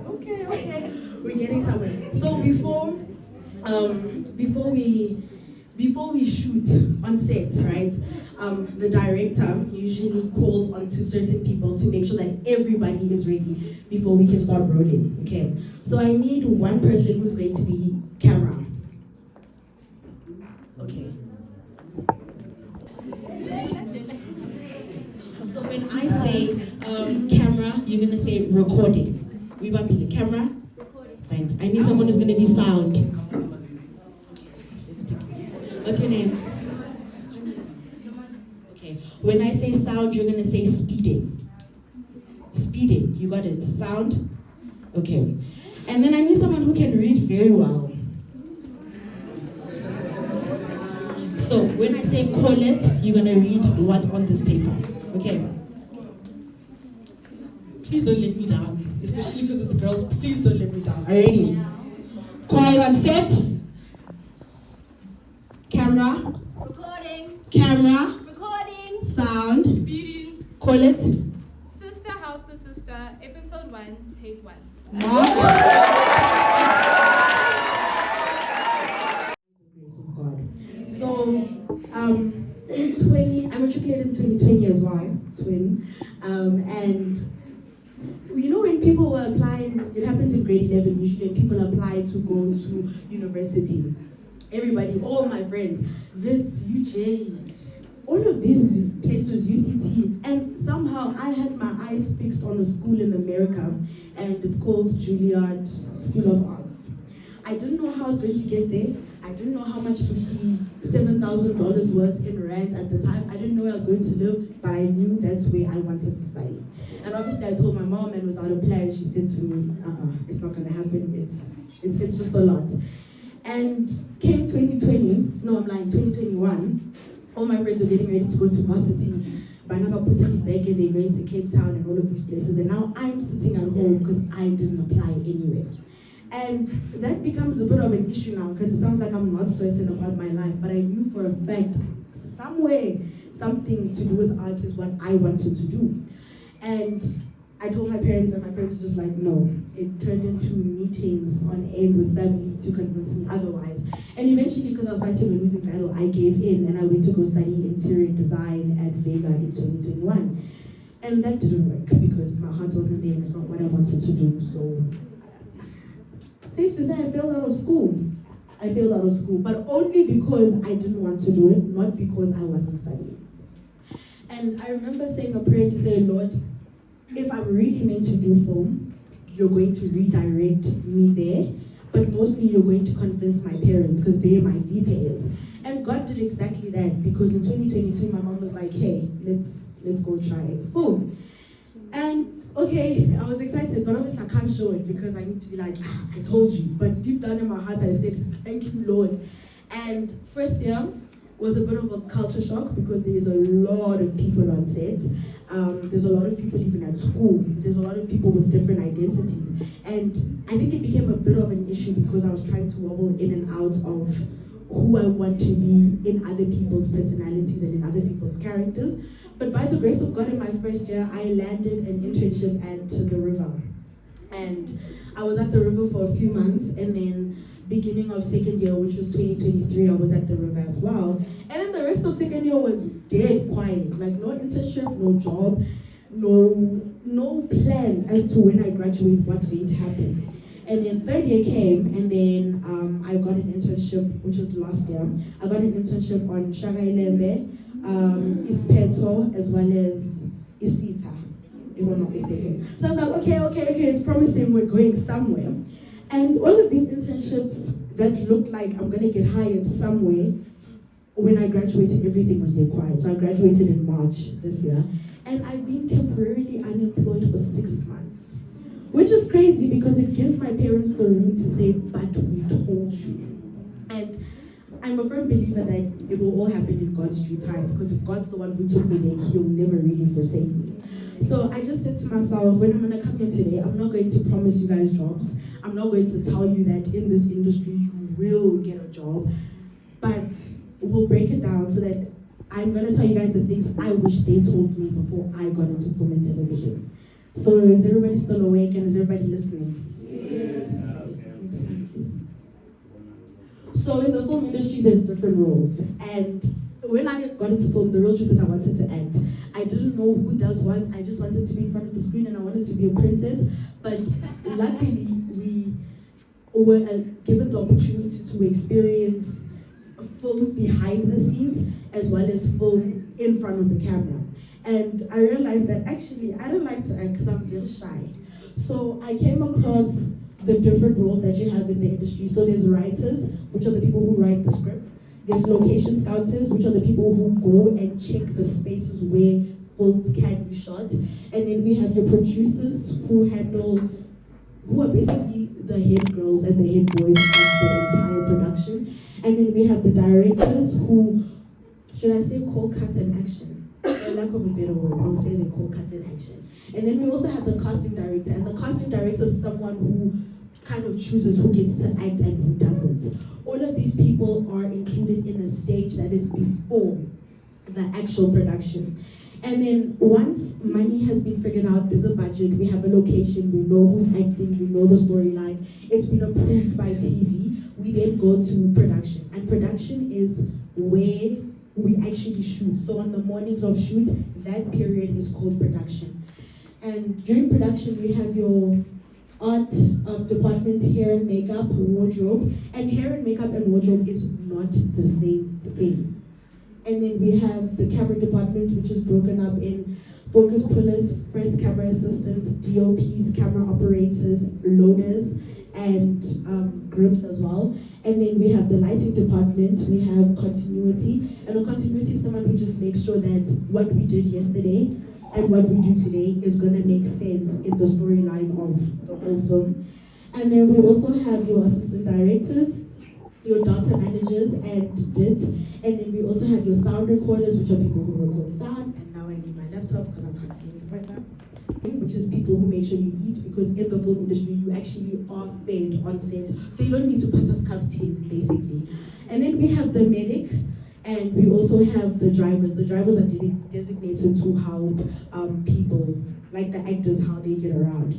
Okay. We're getting somewhere. So before we shoot on set, right? The director usually calls onto certain people to make sure that everybody is ready before we can start rolling. Okay. So I need one person who's going to be camera. Okay. So when I say camera, you're gonna say recording. We want to be the camera. Recording. Thanks. I need someone who's gonna be sound. What's your name? Okay. When I say sound, you're gonna say speeding. Speeding. You got it. Sound. Okay. And then I need someone who can read very well. So when I say call it, you're gonna read what's on this paper. Okay. Please don't let me down, especially because it's girls. Please don't let me down. Are you ready? Quiet on set. Camera. Recording. Camera. Recording. Sound. Speeding. Call it. Sister helps a sister. Episode 1, take 1. So, I matriculated in 2020 as well, twin. And you know when people were applying, it happens in grade 11 usually, when people apply to go to university. Everybody, all my friends, Vits, UJ, all of these places, UCT, and somehow I had my eyes fixed on a school in America, and it's called Juilliard School of Arts. I didn't know how I was going to get there. I didn't know how much $57,000 was in rent at the time. I didn't know where I was going to live, but I knew that's where I wanted to study. And obviously I told my mom, and without a plan, she said to me, it's not gonna happen, it's just a lot. And came 2021, all my friends were getting ready to go to varsity. Banaba put it back and they're going to Cape Town and all of these places. And now I'm sitting at home because I didn't apply anywhere. And that becomes a bit of an issue now because it sounds like I'm not certain about my life, but I knew for a fact somewhere something to do with art is what I wanted to do. And I told my parents, and my parents were just like, no. It turned into meetings on end with family to convince me otherwise. And eventually, because I was fighting a losing battle, I gave in and I went to go study interior design at Vega in 2021. And that didn't work because my heart wasn't there and it's not what I wanted to do. So safe to say I failed out of school. I failed out of school, but only because I didn't want to do it, not because I wasn't studying. And I remember saying a prayer to say, Lord, if I'm really meant to do film, you're going to redirect me there, but mostly you're going to convince my parents because they're my fee payers. And God did exactly that because in 2022, my mom was like, hey, let's go try film. And okay, I was excited, but obviously I can't show it because I need to be like, I told you. But deep down in my heart, I said, thank you, Lord. And first year was a bit of a culture shock because there's a lot of people on set. There's a lot of people even at school. There's a lot of people with different identities. And I think it became a bit of an issue because I was trying to wobble in and out of who I want to be in other people's personalities and in other people's characters. But by the grace of God, in my first year, I landed an internship at the river. And I was at the river for a few months, and then beginning of second year, which was 2023, I was at the river as well. And then the rest of second year was dead quiet, like no internship, no job, no plan as to when I graduate, what's going to happen. And then third year came, and then I got an internship, which was last year. I got an internship on Shagailembe, Ispeto, as well as Isita, if I'm not mistaken. So I was like, okay, it's promising, we're going somewhere. And all of these internships that looked like I'm gonna get hired somewhere, when I graduated, everything was dead quiet. So I graduated in March this year, and I've been temporarily unemployed for 6 months, which is crazy because it gives my parents the room to say, but we told you. And I'm a firm believer that it will all happen in God's due time, because if God's the one who took me there, he'll never really forsake me. So I just said to myself, when I'm gonna come here today, I'm not going to promise you guys jobs. I'm not going to tell you that in this industry you will get a job, but we'll break it down so that I'm gonna tell you guys the things I wish they told me before I got into film and television. So is everybody still awake and is everybody listening? Yes. So in the film industry, there's different roles. And when I got into film, the real truth is I wanted to act. I didn't know who does what. I just wanted to be in front of the screen and I wanted to be a princess. But luckily, we were given the opportunity to experience film behind the scenes as well as film in front of the camera. And I realized that actually I don't like to act because I'm very shy. So I came across the different roles that you have in the industry. So there's writers, which are the people who write the script. There's location scouters, which are the people who go and check the spaces where films can be shot. And then we have your producers who are basically the head girls and the head boys of the entire production. And then we have the directors who, should I say, call cut and action? For lack of a better word, I'll say they call cut and action. And then we also have the casting director. And the casting director is someone who kind of chooses who gets to act and who doesn't. All of these people are included in a stage that is before the actual production. And then once money has been figured out, there's a budget, we have a location, we know who's acting, we know the storyline, it's been approved by TV, we then go to production. And production is where we actually shoot. So on the mornings of shoot, that period is called production. And during production, we have your art department, hair and makeup, wardrobe. And hair and makeup and wardrobe is not the same thing. And then we have the camera department, which is broken up in focus pullers, first camera assistants, DOPs, camera operators, loaders, and grips as well. And then we have the lighting department, we have continuity. And a continuity is someone who just makes sure that what we did yesterday and what we do today is going to make sense in the storyline of the whole film. And then we also have your assistant directors, your data managers and DIT. And then we also have your sound recorders, which are people who record sound. And now I need my laptop because I can't see any further. Which is people who make sure you eat, because in the film industry you actually are fed on set, so you don't need to put us cups in basically. And then we have the medic, and we also have the drivers. The drivers are designated to help people, like the actors, how they get around.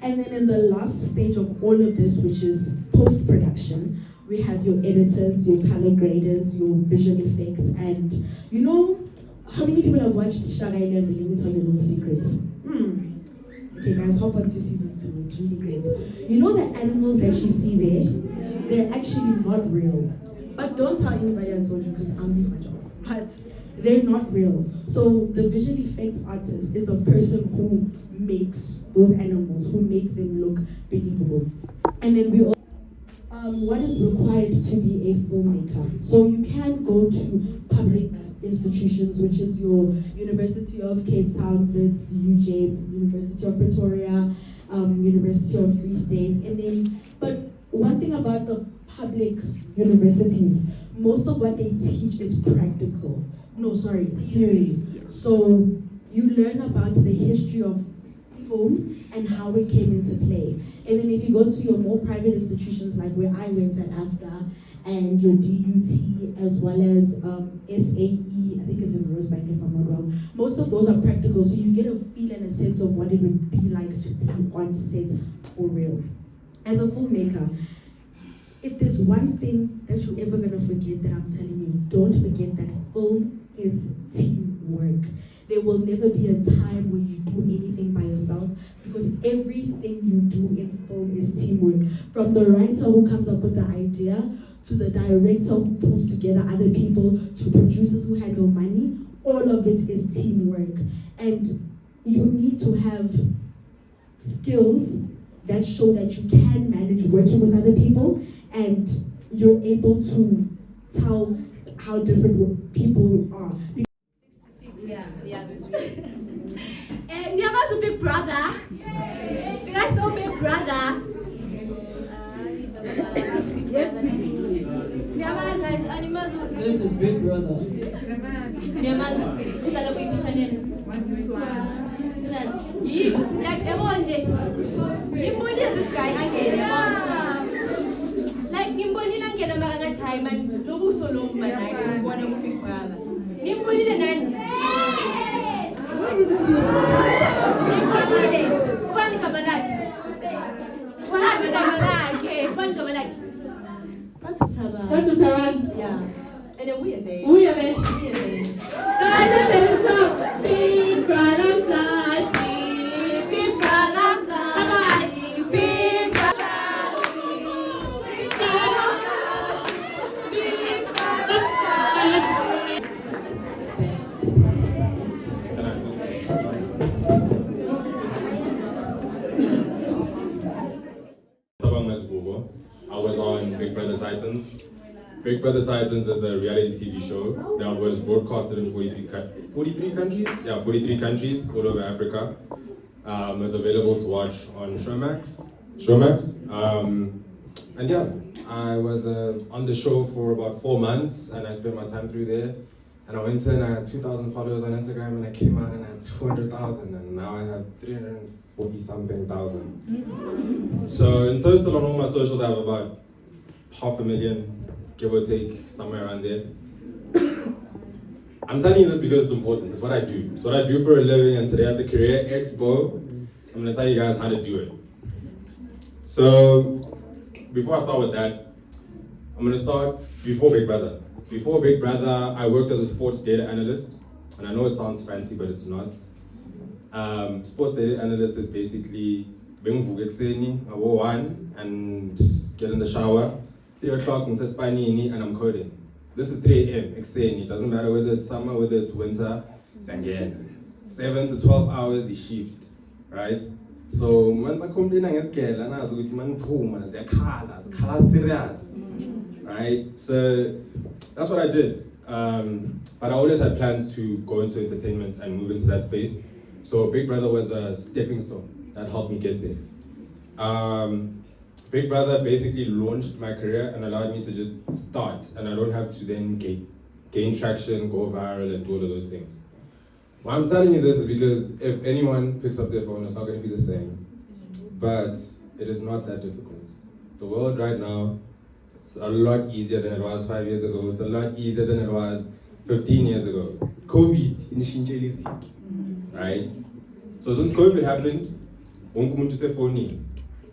And then in the last stage of all of this, which is post-production, we have your editors, your color graders, your visual effects, and you know, how many people have watched Shara 11? Let me tell you a little secret. Okay guys, hop on to season 2, it's really great. You know the animals that you see there? They're actually not real. But don't tell anybody I told you because I'll lose my job. But they're not real. So the visual effects artist is the person who makes those animals, who make them look believable. And then we all what is required to be a filmmaker. So you can go to public institutions, which is your University of Cape Town, Wits, UJ, University of Pretoria, University of Free State, and then, but one thing about the public universities, most of what they teach is practical. No, sorry, theory. So you learn about the history of film and how it came into play. And then if you go to your more private institutions, like where I went at AFDA, and your DUT, as well as SAE, I think it's in Rosebank if I'm not wrong. Most of those are practical, so you get a feel and a sense of what it would be like to be on set for real. As a filmmaker, if there's one thing that you're ever gonna forget that I'm telling you, don't forget that film is teamwork. There will never be a time where you do anything by yourself, because everything you do in film is teamwork. From the writer who comes up with the idea, to the director who pulls together other people, to producers who handle money, all of it is teamwork. And you need to have skills that show that you can manage working with other people, and you're able to tell how different people are. Yeah, this week. And Nyama's a big brother. Do you guys know Big Brother? Yes, we do. Nyama's guys, animals. This is Big Brother. Nyama's, who's like a passionate? What's this one? Like, Nimboli, this guy, I get it. Like, Nimboli, I get a man at a time, and Lobo Solo, man, I don't want to Big Brother. Nimboli, the nine. What's the time? Yeah. And then we are there. We are there. We are there. Guys, there is some big problems that big problems that big I was on Big Brother Titans. Big Brother Titans is a reality TV show that was broadcasted in 43 countries? Yeah, 43 countries all over Africa. It was available to watch on Showmax. And yeah, I was on the show for about 4 months, and I spent my time through there. And I went in, I had 2,000 followers on Instagram, and I came out and I had 200,000, and now I have 340-something thousand. So in total on all my socials, I have about 500,000, give or take, somewhere around there. I'm telling you this because it's important. It's what I do. It's what I do for a living, and today at the Career Expo, I'm gonna tell you guys how to do it. So before I start with that, I'm gonna start before Big Brother. Before Big Brother, I worked as a sports data analyst, and I know it sounds fancy, but it's not. Sports data analyst is basically being at 1 and get in the shower, 3 o'clock and I'm coding. This is 3 a.m. It doesn't matter whether it's summer, whether it's winter. It's again 7 to 12 hours the shift, right? So once I complain against girl, and I was with man pumas, they're serious, right? So that's what I did. But I always had plans to go into entertainment and move into that space. So Big Brother was a stepping stone that helped me get there. Big Brother basically launched my career and allowed me to just start, and I don't have to then gain traction, go viral, and do all of those things. Why I'm telling you this is because if anyone picks up their phone, it's not going to be the same. But it is not that difficult. The world right now, it's a lot easier than it was 5 years ago. It's a lot easier than it was 15 years ago. COVID, right? So since COVID happened, wonke umuntu usefoni.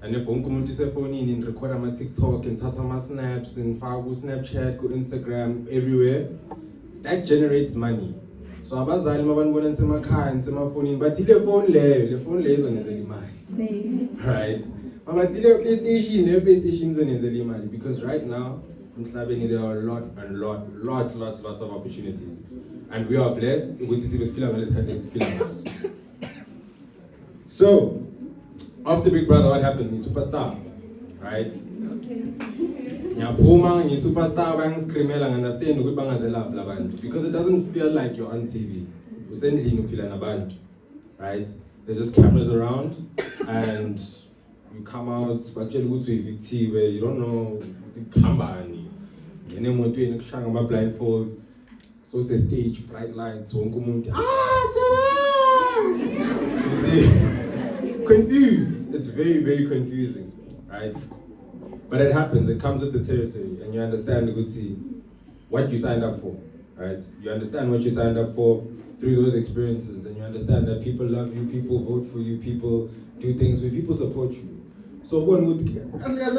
And if wonke umuntu usefoni and record my TikTok and tata my snaps and fagu Snapchat, go Instagram, everywhere, that generates money. So abazali mabonibona nsemakhaya nsemafonini bathi le phone leyo izonenzela imali. Right? Mabathi le PlayStation izonenzela imali, because right now emhlabeni there are lots of opportunities. And we are blessed ukuthi sibephila ngalesi khathi esiphila ngaso. So, after Big Brother, what happens? He's superstar, right? Ngiyaphuma ngi-superstar bangiscreamela ngi-understand ukuthi bangazelaphi labantu, because it doesn't feel like you're on TV. Usendlini uphila nabantu, right? There's just cameras around and you come out, bakutshela ukuthi uyivictiwe, you don't know ukuthi kuhambani. Ngene emotweni kushaya ngama-blindfold, so stage, bright lights, wonke umuntu you see? Confused. It's very confusing, right? But it happens. It comes with the territory, and you understand what you signed up for, right? You understand what you signed up for through those experiences, and you understand that people love you, people vote for you, people do things for you, people support you. So one would like there's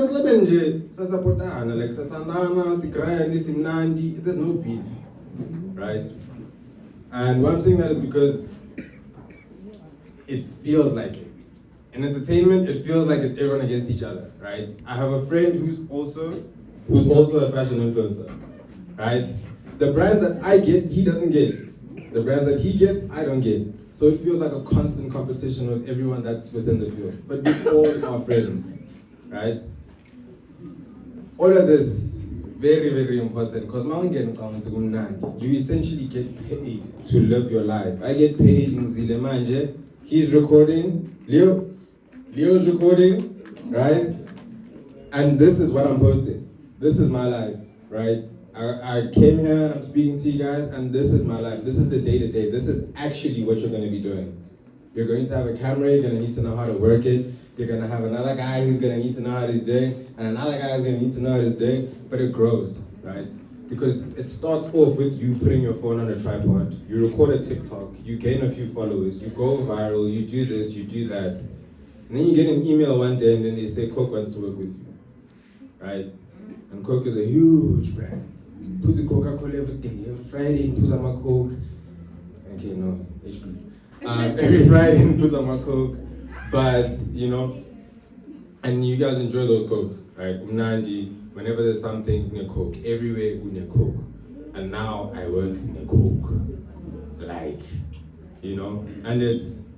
no beef, right? And why I'm saying that is because it feels like it. In entertainment, it feels like it's everyone against each other, right? I have a friend who's also a fashion influencer, right? The brands that I get, he doesn't get. The brands that he gets, I don't get. So it feels like a constant competition with everyone that's within the field. But we all are friends, right? All of this, very important, because you essentially get paid to live your life. I get paid in Zilemanje. He's recording, Leo's recording, right? And this is what I'm posting. This is my life, right? I came here and I'm speaking to you guys, and this is my life. This is the day-to-day. This is actually what you're going to be doing. You're going to have a camera, you're going to need to know how to work it. You're going to have another guy who's going to need to know how he's doing, and another guy who's going to need to know how he's doing, but it grows, right? Because it starts off with you putting your phone on a tripod. You record a TikTok, you gain a few followers, you go viral, you do this, you do that. And then you get an email one day and then they say Coke wants to work with you, right? And Coke is a huge brand. Pussy Coca-Cola every day. Every Friday, puss on my Coke. Okay, no, HP. Every Friday, puss on my Coke. But, and you guys enjoy those Cokes, right? Umnandi, whenever there's something in a Coke, everywhere in a Coke. And now I work in a Coke. Like, and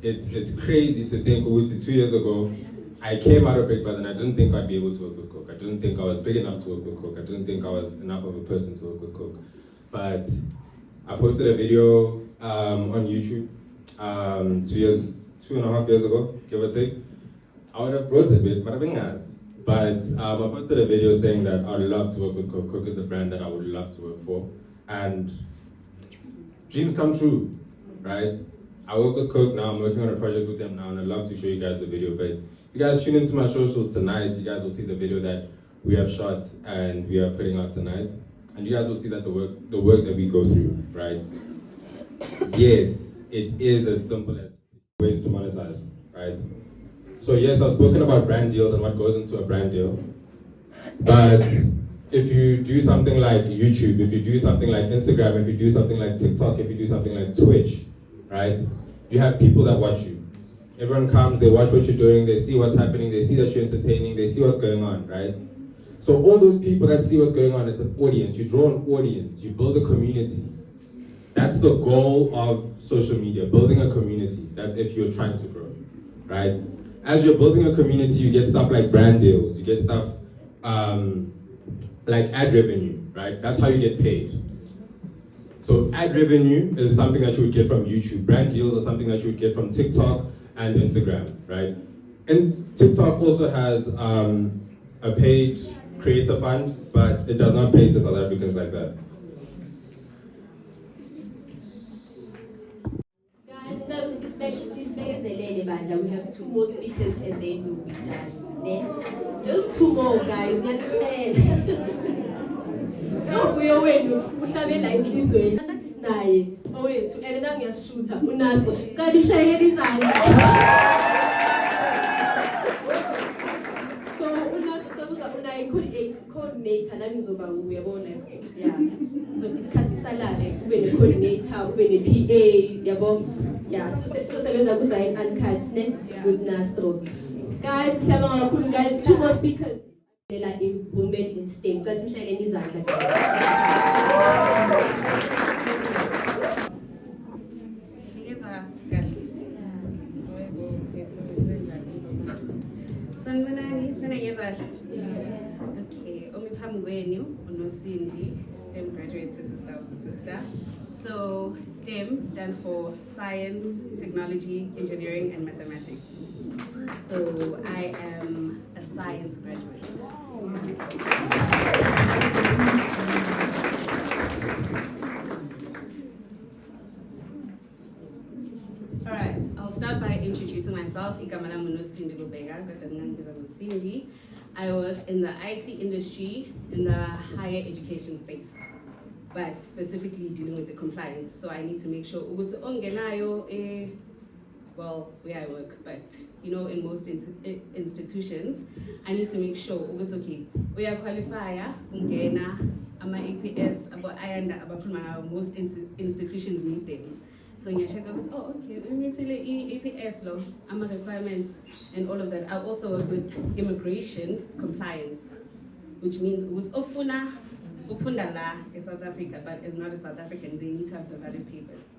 it's crazy to think, 2 years ago, I came out of Big Brother and I didn't think I'd be able to work with Coke. I didn't think I was big enough to work with Coke. I didn't think I was enough of a person to work with Coke. But I posted a video on YouTube 2.5 years ago, give or take. I would have brought a bit, but I've been nice. But I posted a video saying that I would love to work with Coke. Coke is the brand that I would love to work for. And dreams come true, right? I work with Coke now, I'm working on a project with them now, and I'd love to show you guys the video. But if you guys tune into my socials tonight, you guys will see the video that we have shot and we are putting out tonight. And you guys will see that the work that we go through, right? Yes, it is as simple as ways to monetize, right? So yes, I've spoken about brand deals and what goes into a brand deal. But if you do something like YouTube, if you do something like Instagram, if you do something like TikTok, if you do something like Twitch, right? You have people that watch you. Everyone comes, they watch what you're doing, they see what's happening, they see that you're entertaining, they see what's going on, right? So all those people that see what's going on, it's an audience. You draw an audience, you build a community. That's the goal of social media, building a community. That's if you're trying to grow, right? As you're building a community, you get stuff like brand deals, you get stuff like ad revenue, right? That's how you get paid. So ad revenue is something that you would get from YouTube. Brand deals are something that you would get from TikTok and Instagram, right? And TikTok also has a paid creator fund, but it does not pay to South Africans like that. Guys, we have 2 more speakers and then we'll be done. Then, just 2 more, guys. Uhlabela inhlizweni nathi sinaye owethu and nangiyashutha unasto kanti mshayeleni izandla so unasto uzakuza unaye coordinator nami ngizoba uyabona yeah so discussisa la ube ne coordinator ube ne PA yabo yeah so sebenza ku Zion Uncut ne with Nastro guys siyabonga kakhulu guys 2 more speakers like a woman in STEM because mshayeleni izandla Okay, Omithamgweni, Unosindi, STEM graduate sister. So STEM stands for Science, Technology, Engineering, and Mathematics. So I am a science graduate. Alright, I'll start by introducing myself. I work in the IT industry in the higher education space, but specifically dealing with the compliance. So I need to make sure well, where I work, but in most institutions, I need to make sure it's okay. We are qualifier, ama APS, but I understand most institutions need them. So you check out, okay, we need to APS law, AMA requirements, and all of that. I also work with immigration compliance, which means Ufundala is South Africa, but is not a South African. They need to have the valid papers.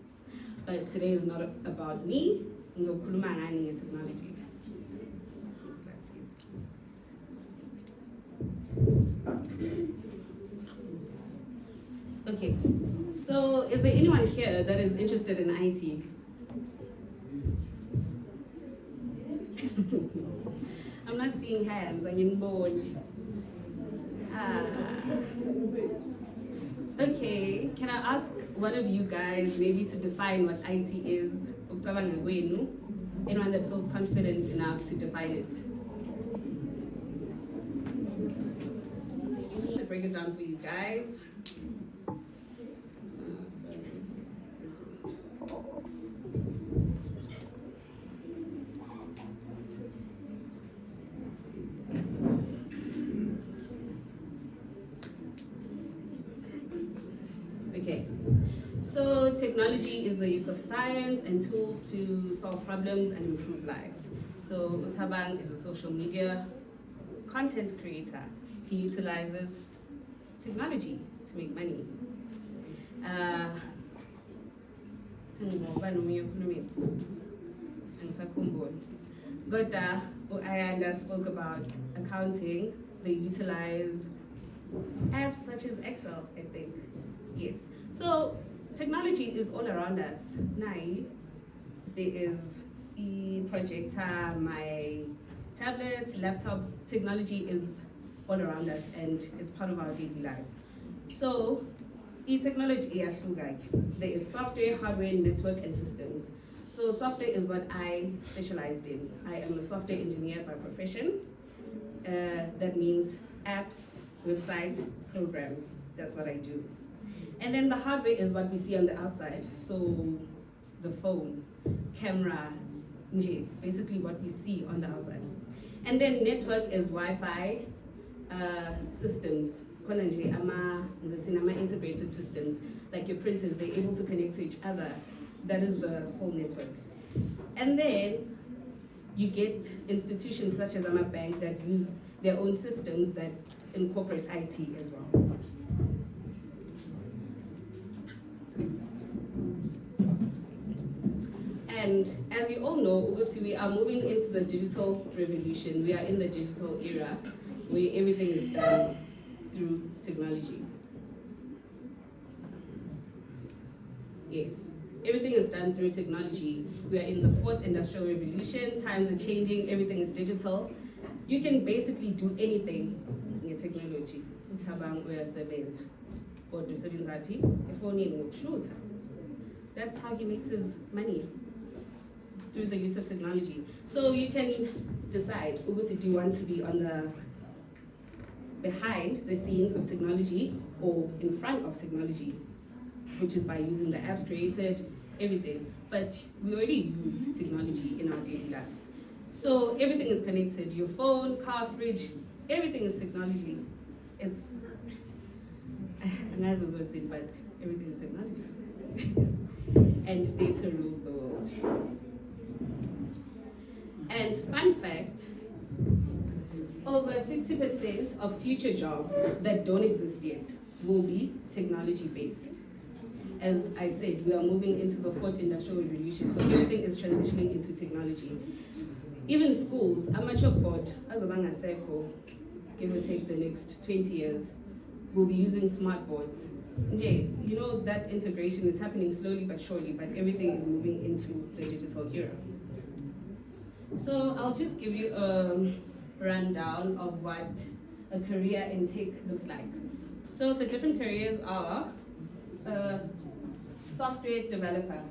But today is not about me. It's technology. Next slide, please. Okay, so is there anyone here that is interested in IT? I'm not seeing hands, I'm in bone. Okay, can I ask one of you guys maybe to define what IT is? Anyone that feels confident enough to define it? To break it down for you guys. Okay, so technology is the use of science and tools to solve problems and improve life. So Utabang is a social media content creator. He utilizes technology to make money. Goda Ayanda spoke about accounting. They utilize apps such as Excel, I think. Yes. So technology is all around us. Now, there is e-projector, my tablet, laptop. Technology is all around us and it's part of our daily lives. So, e-technology, there is software, hardware, network, and systems. So software is what I specialized in. I am a software engineer by profession. That means apps, websites, programs. That's what I do. And then the hardware is what we see on the outside. So the phone, camera, basically what we see on the outside. And then network is Wi-Fi systems. Integrated systems, like your printers, they're able to connect to each other. That is the whole network. And then you get institutions such as a bank that use their own systems that in corporate IT as well. And as you all know, Uguti, we are moving into the digital revolution. We are in the digital era where everything is done through technology. Yes, everything is done through technology. We are in the fourth industrial revolution. Times are changing, everything is digital. You can basically do anything in technology. That's how he makes his money, through the use of technology. So you can decide, Uguti, do you want to be on the behind the scenes of technology or in front of technology, which is by using the apps created, everything. But we already use technology in our daily lives. So everything is connected. Your phone, car, fridge, everything is technology. It's, but everything is technology. And data rules the world. And fun fact, over 60% of future jobs that don't exist yet will be technology-based. As I said, we are moving into the fourth industrial revolution, so everything is transitioning into technology. Even schools, amateur board, as a give or take the next 20 years, will be using smart boards. You know that integration is happening slowly but surely, but everything is moving into the digital era. So I'll just give you a rundown of what a career in tech looks like. So the different careers are software developer.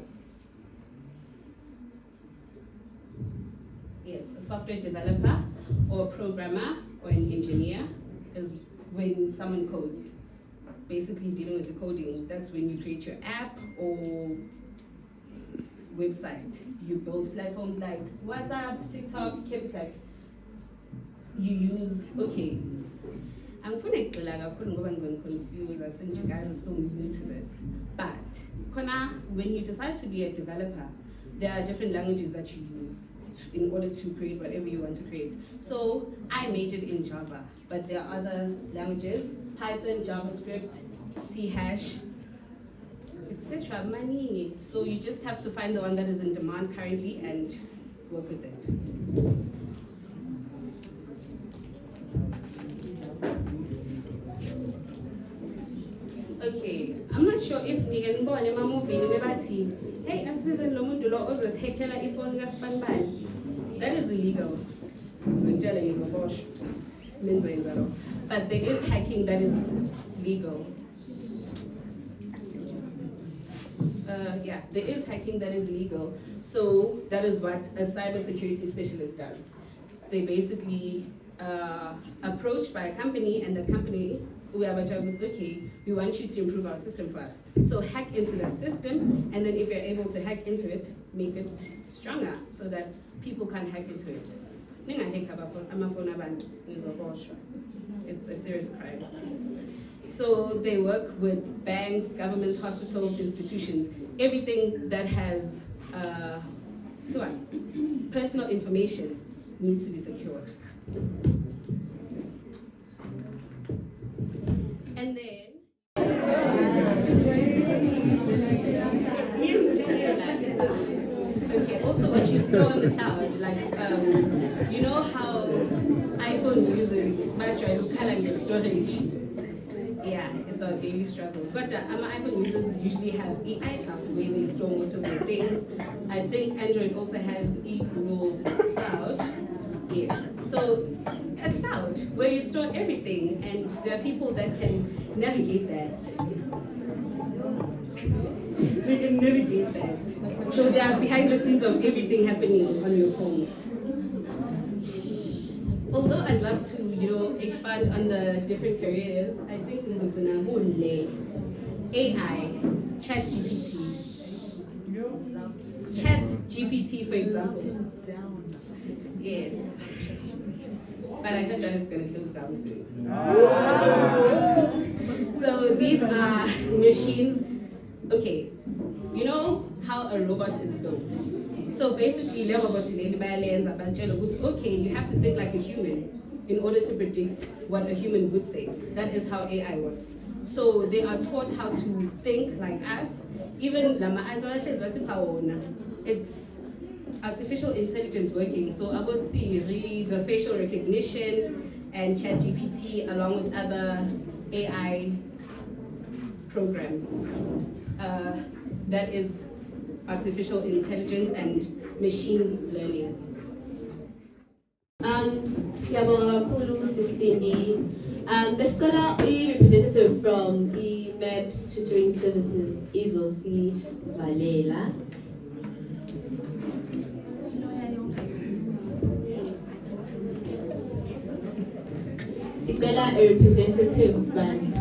Yes, a software developer or a programmer or an engineer is when someone codes, basically dealing with the coding. That's when you create your app or website. You build platforms like WhatsApp, TikTok, KipTech. You use, okay. I'm confused, I think you guys are still new to this. But when you decide to be a developer, there are different languages that you use in order to create whatever you want to create. So I majored in Java, but there are other languages, Python, JavaScript, C#, etc. Money. So you just have to find the one that is in demand currently and work with it. Okay, I'm not sure if Niganbo movie hey, that is illegal. But there is hacking that is legal. There is hacking that is legal. So that is what a cybersecurity specialist does. They basically approached by a company, and the company, we have a job is, okay, we want you to improve our system for us. So hack into that system, and then if you're able to hack into it, make it stronger so that people can't hack into it. It's a serious crime. So they work with banks, governments, hospitals, institutions, everything that has personal information needs to be secured. And then, okay, also what you store on the cloud, like, you know how iPhone uses battery storage? Yeah, it's our daily struggle. But iPhone users usually have iCloud where they store most of their things. I think Android also has Google Cloud. Yes, so a cloud where you store everything, and there are people that can navigate that. They can navigate that. So they are behind the scenes of everything happening on your phone. Although I'd love to, expand on the different careers, I think AI, ChatGPT, for example. Yes. But I heard that it's going to close down soon. So these are machines. Okay, you know how a robot is built. So basically, okay, you have to think like a human. in order to predict what a human would say. That is how AI works. So they are taught how to think like us. Even it's artificial intelligence working. So Abo Siri, the facial recognition, and ChatGPT, along with other AI programs. That is artificial intelligence and machine learning. Siyabonga kakhulu Sisindi. Besikala representative from the MEBS Tutoring Services Izosi Valela. Sikala a representative band.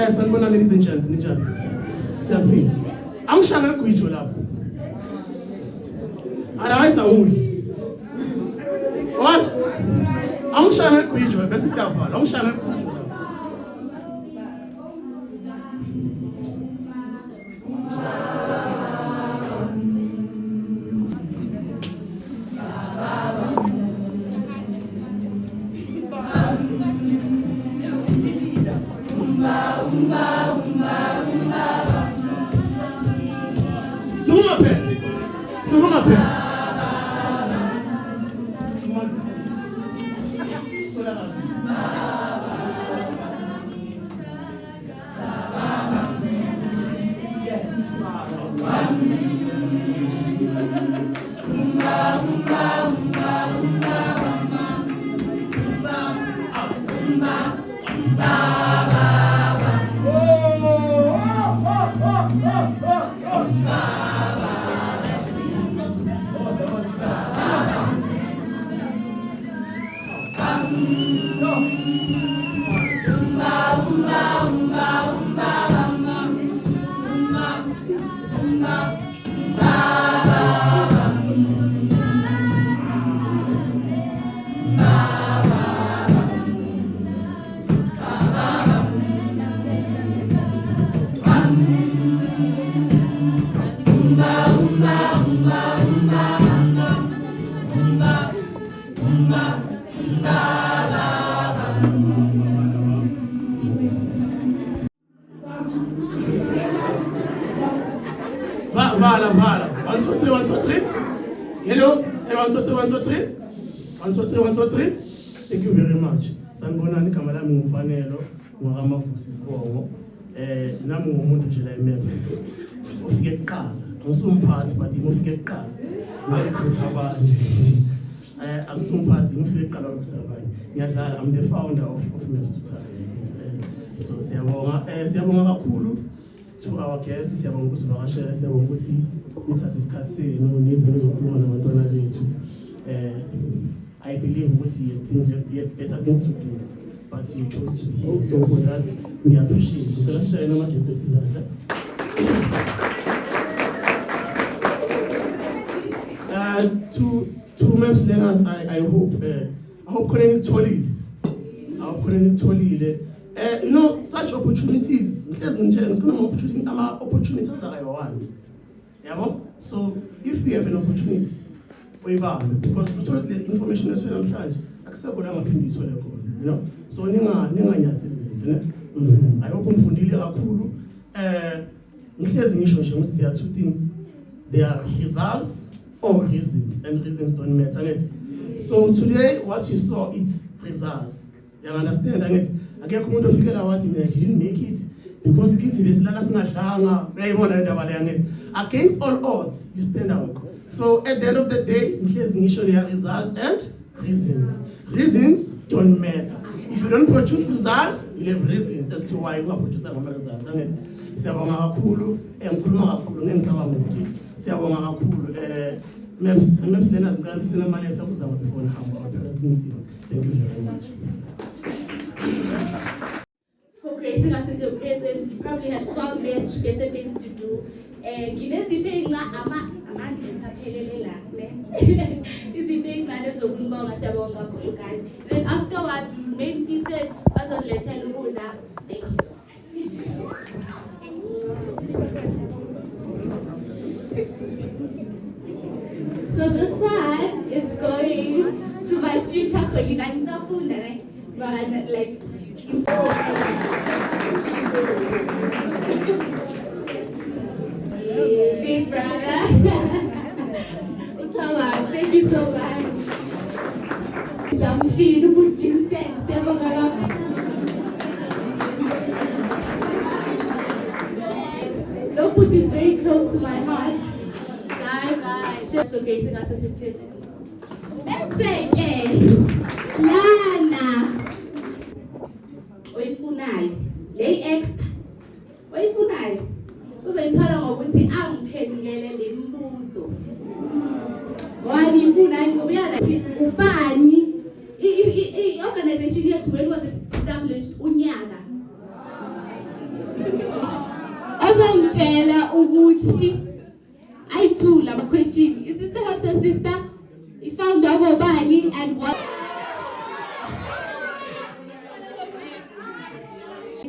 Sanibona ladies and gents, ninjani? Siyafika. Angishaya ngigwijo lapho. Otherwise awuli. What? Angishaya ngigwijo bese siyavala. Angishaya ngigwijo lapho. Vala. 1, 2, 3, 1, 2, 3. Hello? 1, 2, 3, 1, 2, 3. 1, 2, 3, 1, 2, 3. Thank you very much. Sanibonani igama lami ngumfanelo ngamavusi sibongo. Nami ngumuntu nje la eMEBS. Ufike kuqala. Angisumphathi but ngifike kuqala. Ngiyakutha abanye. Angisumphathi ngifike kuqala ukuthi abanye. Ngiyadlala, I'm the founder of MEBS Tutoring. So siyabonga kakhulu to our guests, siyabonga ukuthi uvakashela, siyabonga ukuthi nithathe isikhathi senu nize nizokhuluma nabantwana bethu. I believe you have better things to do, but you chose to be here. So for that, we appreciate it. Let's share no matter to MEBS learners, I hope you know, such opportunities, opportunities are one. So if we have an opportunity, because the information is very large, accept what I'm you know. So I hope there are two things. There are results or reasons, and reasons don't matter. So today, what you saw is results. You understand? I get to figure out what he didn't make it because kids against all odds, you stand out. So at the end of the day, there are results and reasons. Reasons don't matter. If you don't produce results, you have reasons as to why you are producing results. MEBS learners thank you very much. For gracing us with your presence, you probably had far much better things to do. Then afterwards, we remain seated as on letter. Thank you. So this one is going to my future colleague. I'm so full, right? But like, big brother. It's all right. Thank you so much. Some shit would feel sense. Loput is very close to my heart. Guys, just for gracing us with your presence. Let's say, Lana. Oyifunayo. Le extra. Oyifunayo. Uzoyithola ngokuthi angiphendulele le mbuzo. Wani ifunayo ngizobuyela ukuthi ubani i-organization yethu when was established unyaka. Ozongitshela ukuthi ayithula ama question. Is sister helps her sister? He found out bani and what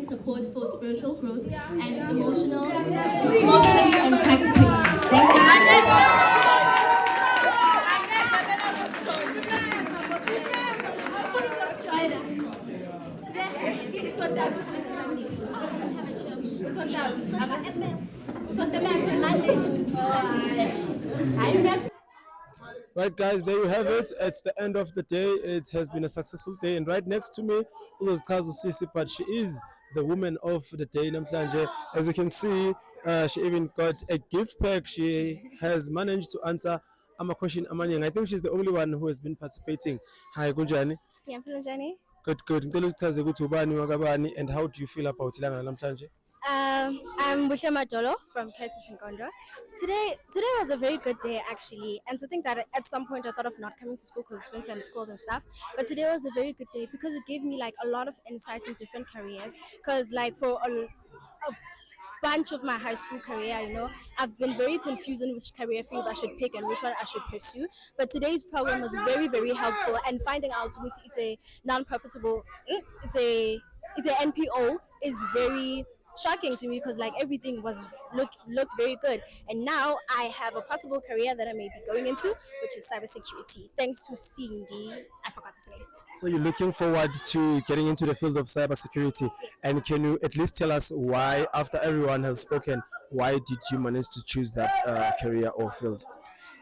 support for spiritual growth and emotionally and practically. Thank you. Right, guys, there you have it. It's the end of the day. It has been a successful day. And right next to me, but she is the woman of the day. Namhlanje. As you can see, she even got a gift pack. She has managed to answer a question amaning. I think she's the only one who has been participating. Hi, Gunjani. Yeah, I'm feeling Jenny. Good, good. Ngicela uchaze ukuthi ubani wakabani and how do you feel about ilanga namhlanje? I'm Busha Madolo from Curtis and Gondra. Today was a very good day actually, and to think that at some point I thought of not coming to school because winter and schools and stuff. But today was a very good day because it gave me like a lot of insights in different careers. Because like for a bunch of my high school career, I've been very confused in which career field I should pick and which one I should pursue. But today's program was very, very helpful, and finding out which it's a non-profitable, it's a NPO is very shocking to me because like everything was looked very good, and now I have a possible career that I may be going into, which is cybersecurity. Thanks to Cindy, I forgot his name. So you're looking forward to getting into the field of cybersecurity, and can you at least tell us why, after everyone has spoken, why did you manage to choose that career or field?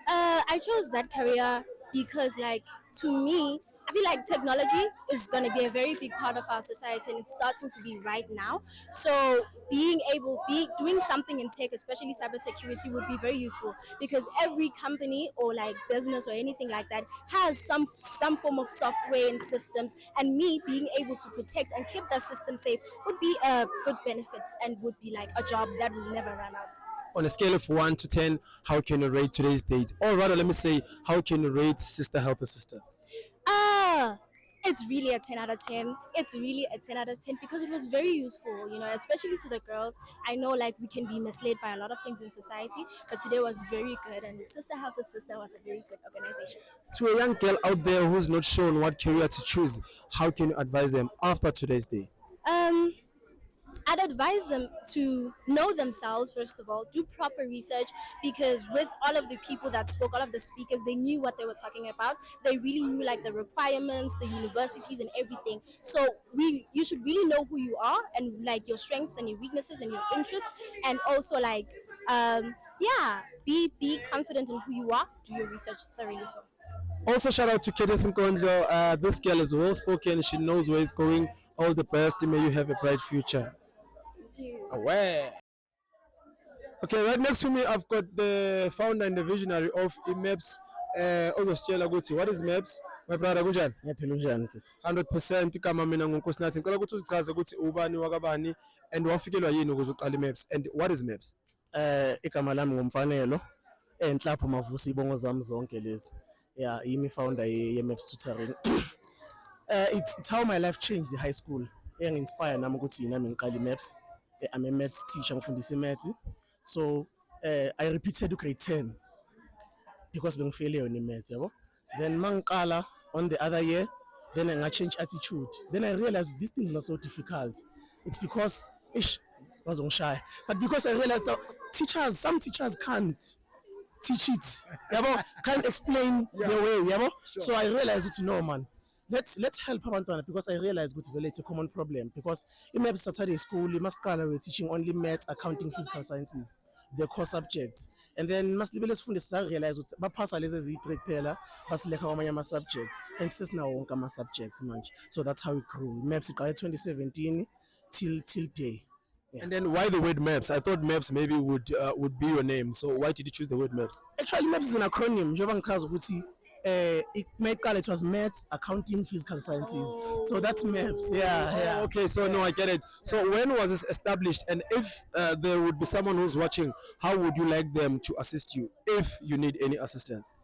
I chose that career because, like, to me, I feel like technology is going to be a very big part of our society, and it's starting to be right now. So, doing something in tech, especially cybersecurity, would be very useful because every company or like business or anything like that has some form of software and systems, and me being able to protect and keep that system safe would be a good benefit and would be like a job that will never run out. On a scale of 1 to 10, how can you rate today's date? Or rather, let me say, how can you rate Sister Help a Sister? It's really a 10 out of 10. It's really a 10 out of 10 because it was very useful, especially to the girls. I know like we can be misled by a lot of things in society, but today was very good, and Sister Helps a Sister was a very good organization. To a young girl out there who's not sure what career to choose, how can you advise them after today's day? Um, I'd advise them to know themselves, first of all, do proper research, because with all of the people that spoke, all of the speakers, they knew what they were talking about. They really knew like the requirements, the universities and everything. So you should really know who you are and like your strengths and your weaknesses and your interests, and also like, be confident in who you are, do your research thoroughly. So. Also, shout out to Kete Sinkonjo. This girl is well spoken. She knows where it's going. All the best. May you have a bright future. Thank you. Aware. Okay, right next to me, I've got the founder and the visionary of IMEPS. What is MEPS? My brother Gunjan. 100% kama mina ngunkosinathi ngicela ukuthi uzichaze ukuthi ubani wakabani and wafikelwa yini ukuze uqale MEPS, and what is MEPS? Igama lami ngumfanelo enhlapho mavusa ibongo zami zonke lezi. Yeah, yimi founder ye-MEPS Tutoring. It's how my life changed the high school. Inspire nami ukuthi nami ngiqale MEPS. I'm a maths teacher, ngifundisa maths. So I repeated grade 10 because bengifele on maths, yabo. Then mangqala on the other year, then I change attitude. Then I realized this thing is not so difficult. It's because was on shy. But because I realized some teachers can't. teach it. Yabo, can't explain the way. Yabo. Sure. So I realized it's no man. Let's help abantwana because I realized it's a common problem because in my Saturday school, in Mascala, we're teaching only maths, accounting, physical sciences, the core subjects. And then masibele sifundisa realize ukuthi baphasa lezi eziyi-3 kuphela basileka kwamanye ama-subjects and sesinawo wonke ama-subjects manje. So that's how it grew. Maps iqale 2017 till day. Yeah. And then why the word maps? I thought maps maybe would be your name. So why did you choose the word maps? Actually, maps is an acronym. Njengoba ngichaza ukuthi it was maths, accounting, physical sciences. So that's maps. Yeah. Okay, so no, I get it. So when was this established? And if there would be someone who's watching, how would you like them to assist you if you need any assistance?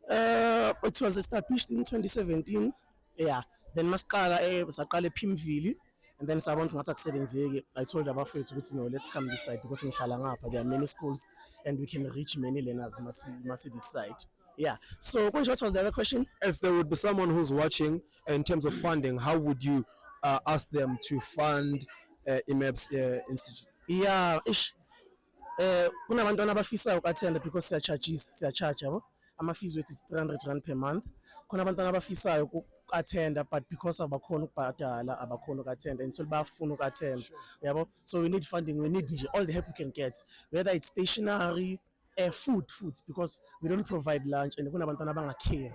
It was established in 2017. Yeah. Then masqala saqala ePhimville. And then sabona ngathi akusebenzeki. I told abafethu ukuthi no, let's come this side because ngihlala ngapha. There are many schools and we can reach many learners must this side. Yeah. So what was the other question? If there would be someone who's watching in terms of funding, how would you ask them to fund IMEPS Institute? Yeah, kunabantwana abafisayo uku-attenda because siyacharge yabo. Ama-fees wethu is 300 rand per month. Khona abantwana abafisayo uku-attenda but because abakhona ukubhadala abakhona uku-attenda and so bayafuna uku-attenda yabo. So we need funding, we need all the help we can get, whether it's stationery, foods because we don't provide lunch and kunabantwana abangakhere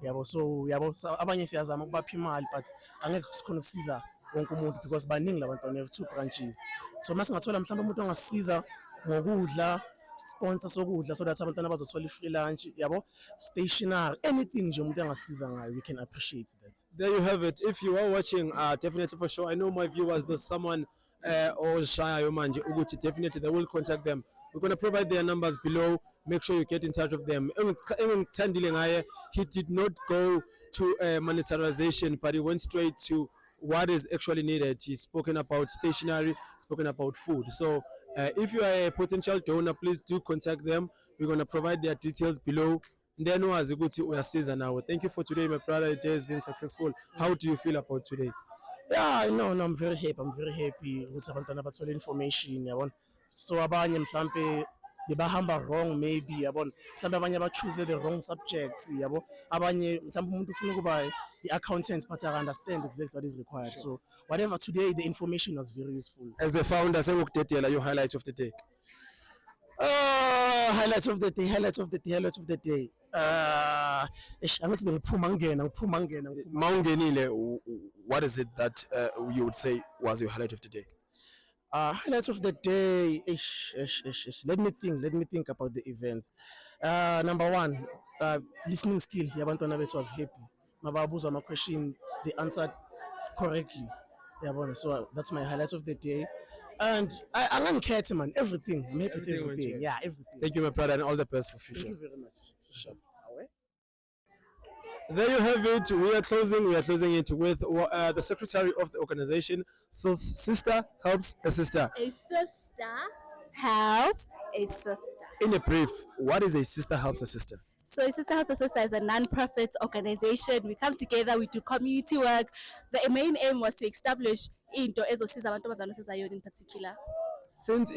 yabo. So yabo abanye siyazama ukubapha imali but angeke sikhona ukusiza wonke umuntu because baningi labantwana, we have 2 branches. So masingathola mhlawumbe umuntu ongasiza ngokudla, sponsor sokudla so that abantwana bazothola i-free lunch yabo, stationery, anything nje umuntu angasiza ngayo, we can appreciate that. There you have it. If you are watching, definitely for sure, I know my viewers, there's someone or shy manje ukuthi definitely they will contact them. We're going to provide their numbers below. Make sure you get in touch with them. He did not go to monetization, but he went straight to what is actually needed. He's spoken about stationery, spoken about food. So if you are a potential donor, please do contact them. We're going to provide their details below. Then was a good season now. Thank you for today, my brother. The day has been successful. How do you feel about today? Yeah, no, I'm very happy. I'm very happy with abantwana bathole information yabona. So abanye mhlambe bebahamba wrong maybe yabona. Mhlambe abanye choose the wrong subjects yabo. Abanye mhlambe umuntu ufuna ukuba i-accountant but I understand exactly what is required. Sure. So whatever today the information was very useful. As the founder, say your highlights of the day. Highlights of the day. What is it that you would say was your highlight of the day? Highlights of the day. Let me think about the events. Number 1, listening skill. Yabantwana bethu was happy. Mababuzwa my question, they answered correctly. So that's my highlights of the day. And I'm care man, everything. I'm happy with everything. Yeah, everything. Thank you, my brother, and all the best for future. Thank you very much. Sure. There you have it. We are closing it with the secretary of the organization. So, sister helps a sister. A sister helps a sister. In a brief, what is a sister helps a sister? So Sister House of Sister is a non-profit organization. We come together, we do community work. The main aim was to establish into ezosiza abantu abazana in particular. Since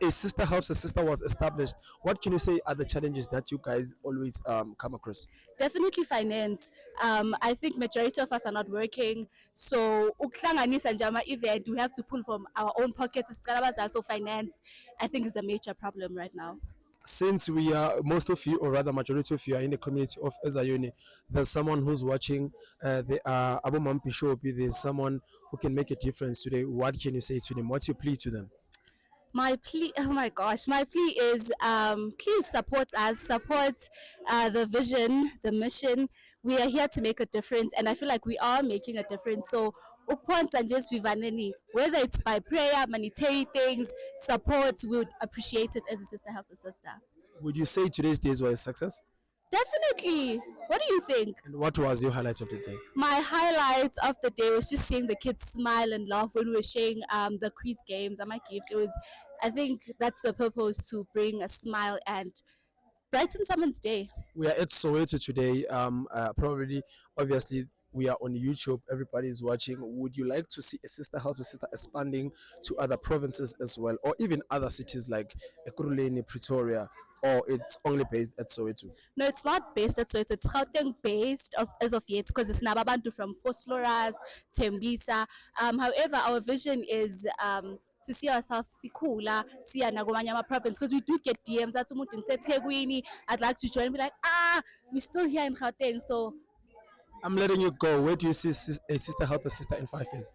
a sister helps a sister was established, what can you say are the challenges that you guys always come across? Definitely finance. I think majority of us are not working. So ukuhlanganisa nje event, we have to pull from our own pockets. Also finance, I think is a major problem right now. Since most of you, or rather majority of you, are in the community of Ezayoni, there's someone who's watching. There are Abu Mampi Shopi. There's someone who can make a difference today. What can you say to them? What's your plea to them? My plea, oh my gosh, my plea is please support us, support the vision, the mission. We are here to make a difference, and I feel like we are making a difference. So, whether it's by prayer, monetary things, support, we would appreciate it as a sister helps a sister. Would you say today's days were a success? Definitely. What do you think? And what was your highlight of the day? My highlight of the day was just seeing the kids smile and laugh when we were sharing the quiz games and my gift. It was, I think that's the purpose, to bring a smile and brighten someone's day. We are at Soweto today. Probably, obviously, we are on YouTube. Everybody is watching. Would you like to see a sister help a sister expanding to other provinces as well, or even other cities like Ekurhuleni, Pretoria? or it's only based at Soweto? No, it's not based at Soweto. It's Gauteng based as of yet because it's Nababantu from Fosloras, Tembisa. However, our vision is to see ourselves sikula, see Nagomanyama province because we do get DMs. That's Umutin said Tegwini. I'd like to join. Be like, we're still here in Gauteng. So I'm letting you go. Where do you see a sister help a sister in 5 years?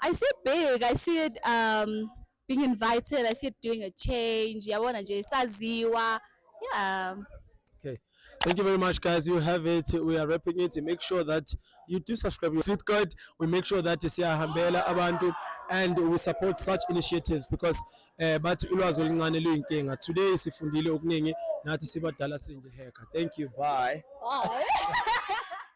I see it big. I see it being invited. I see it doing a change. Yeah, wanna saziwa. Yeah. Okay. Thank you very much, guys. You have it. We are wrapping it. Make sure that you do subscribe. With God, we make sure that you see Hambela Abantu and we support such initiatives because but ulwazi oluncane luyinkinga. Today sifundile okuningi nathi sibadala sinje heka. Thank you. Bye. Bye.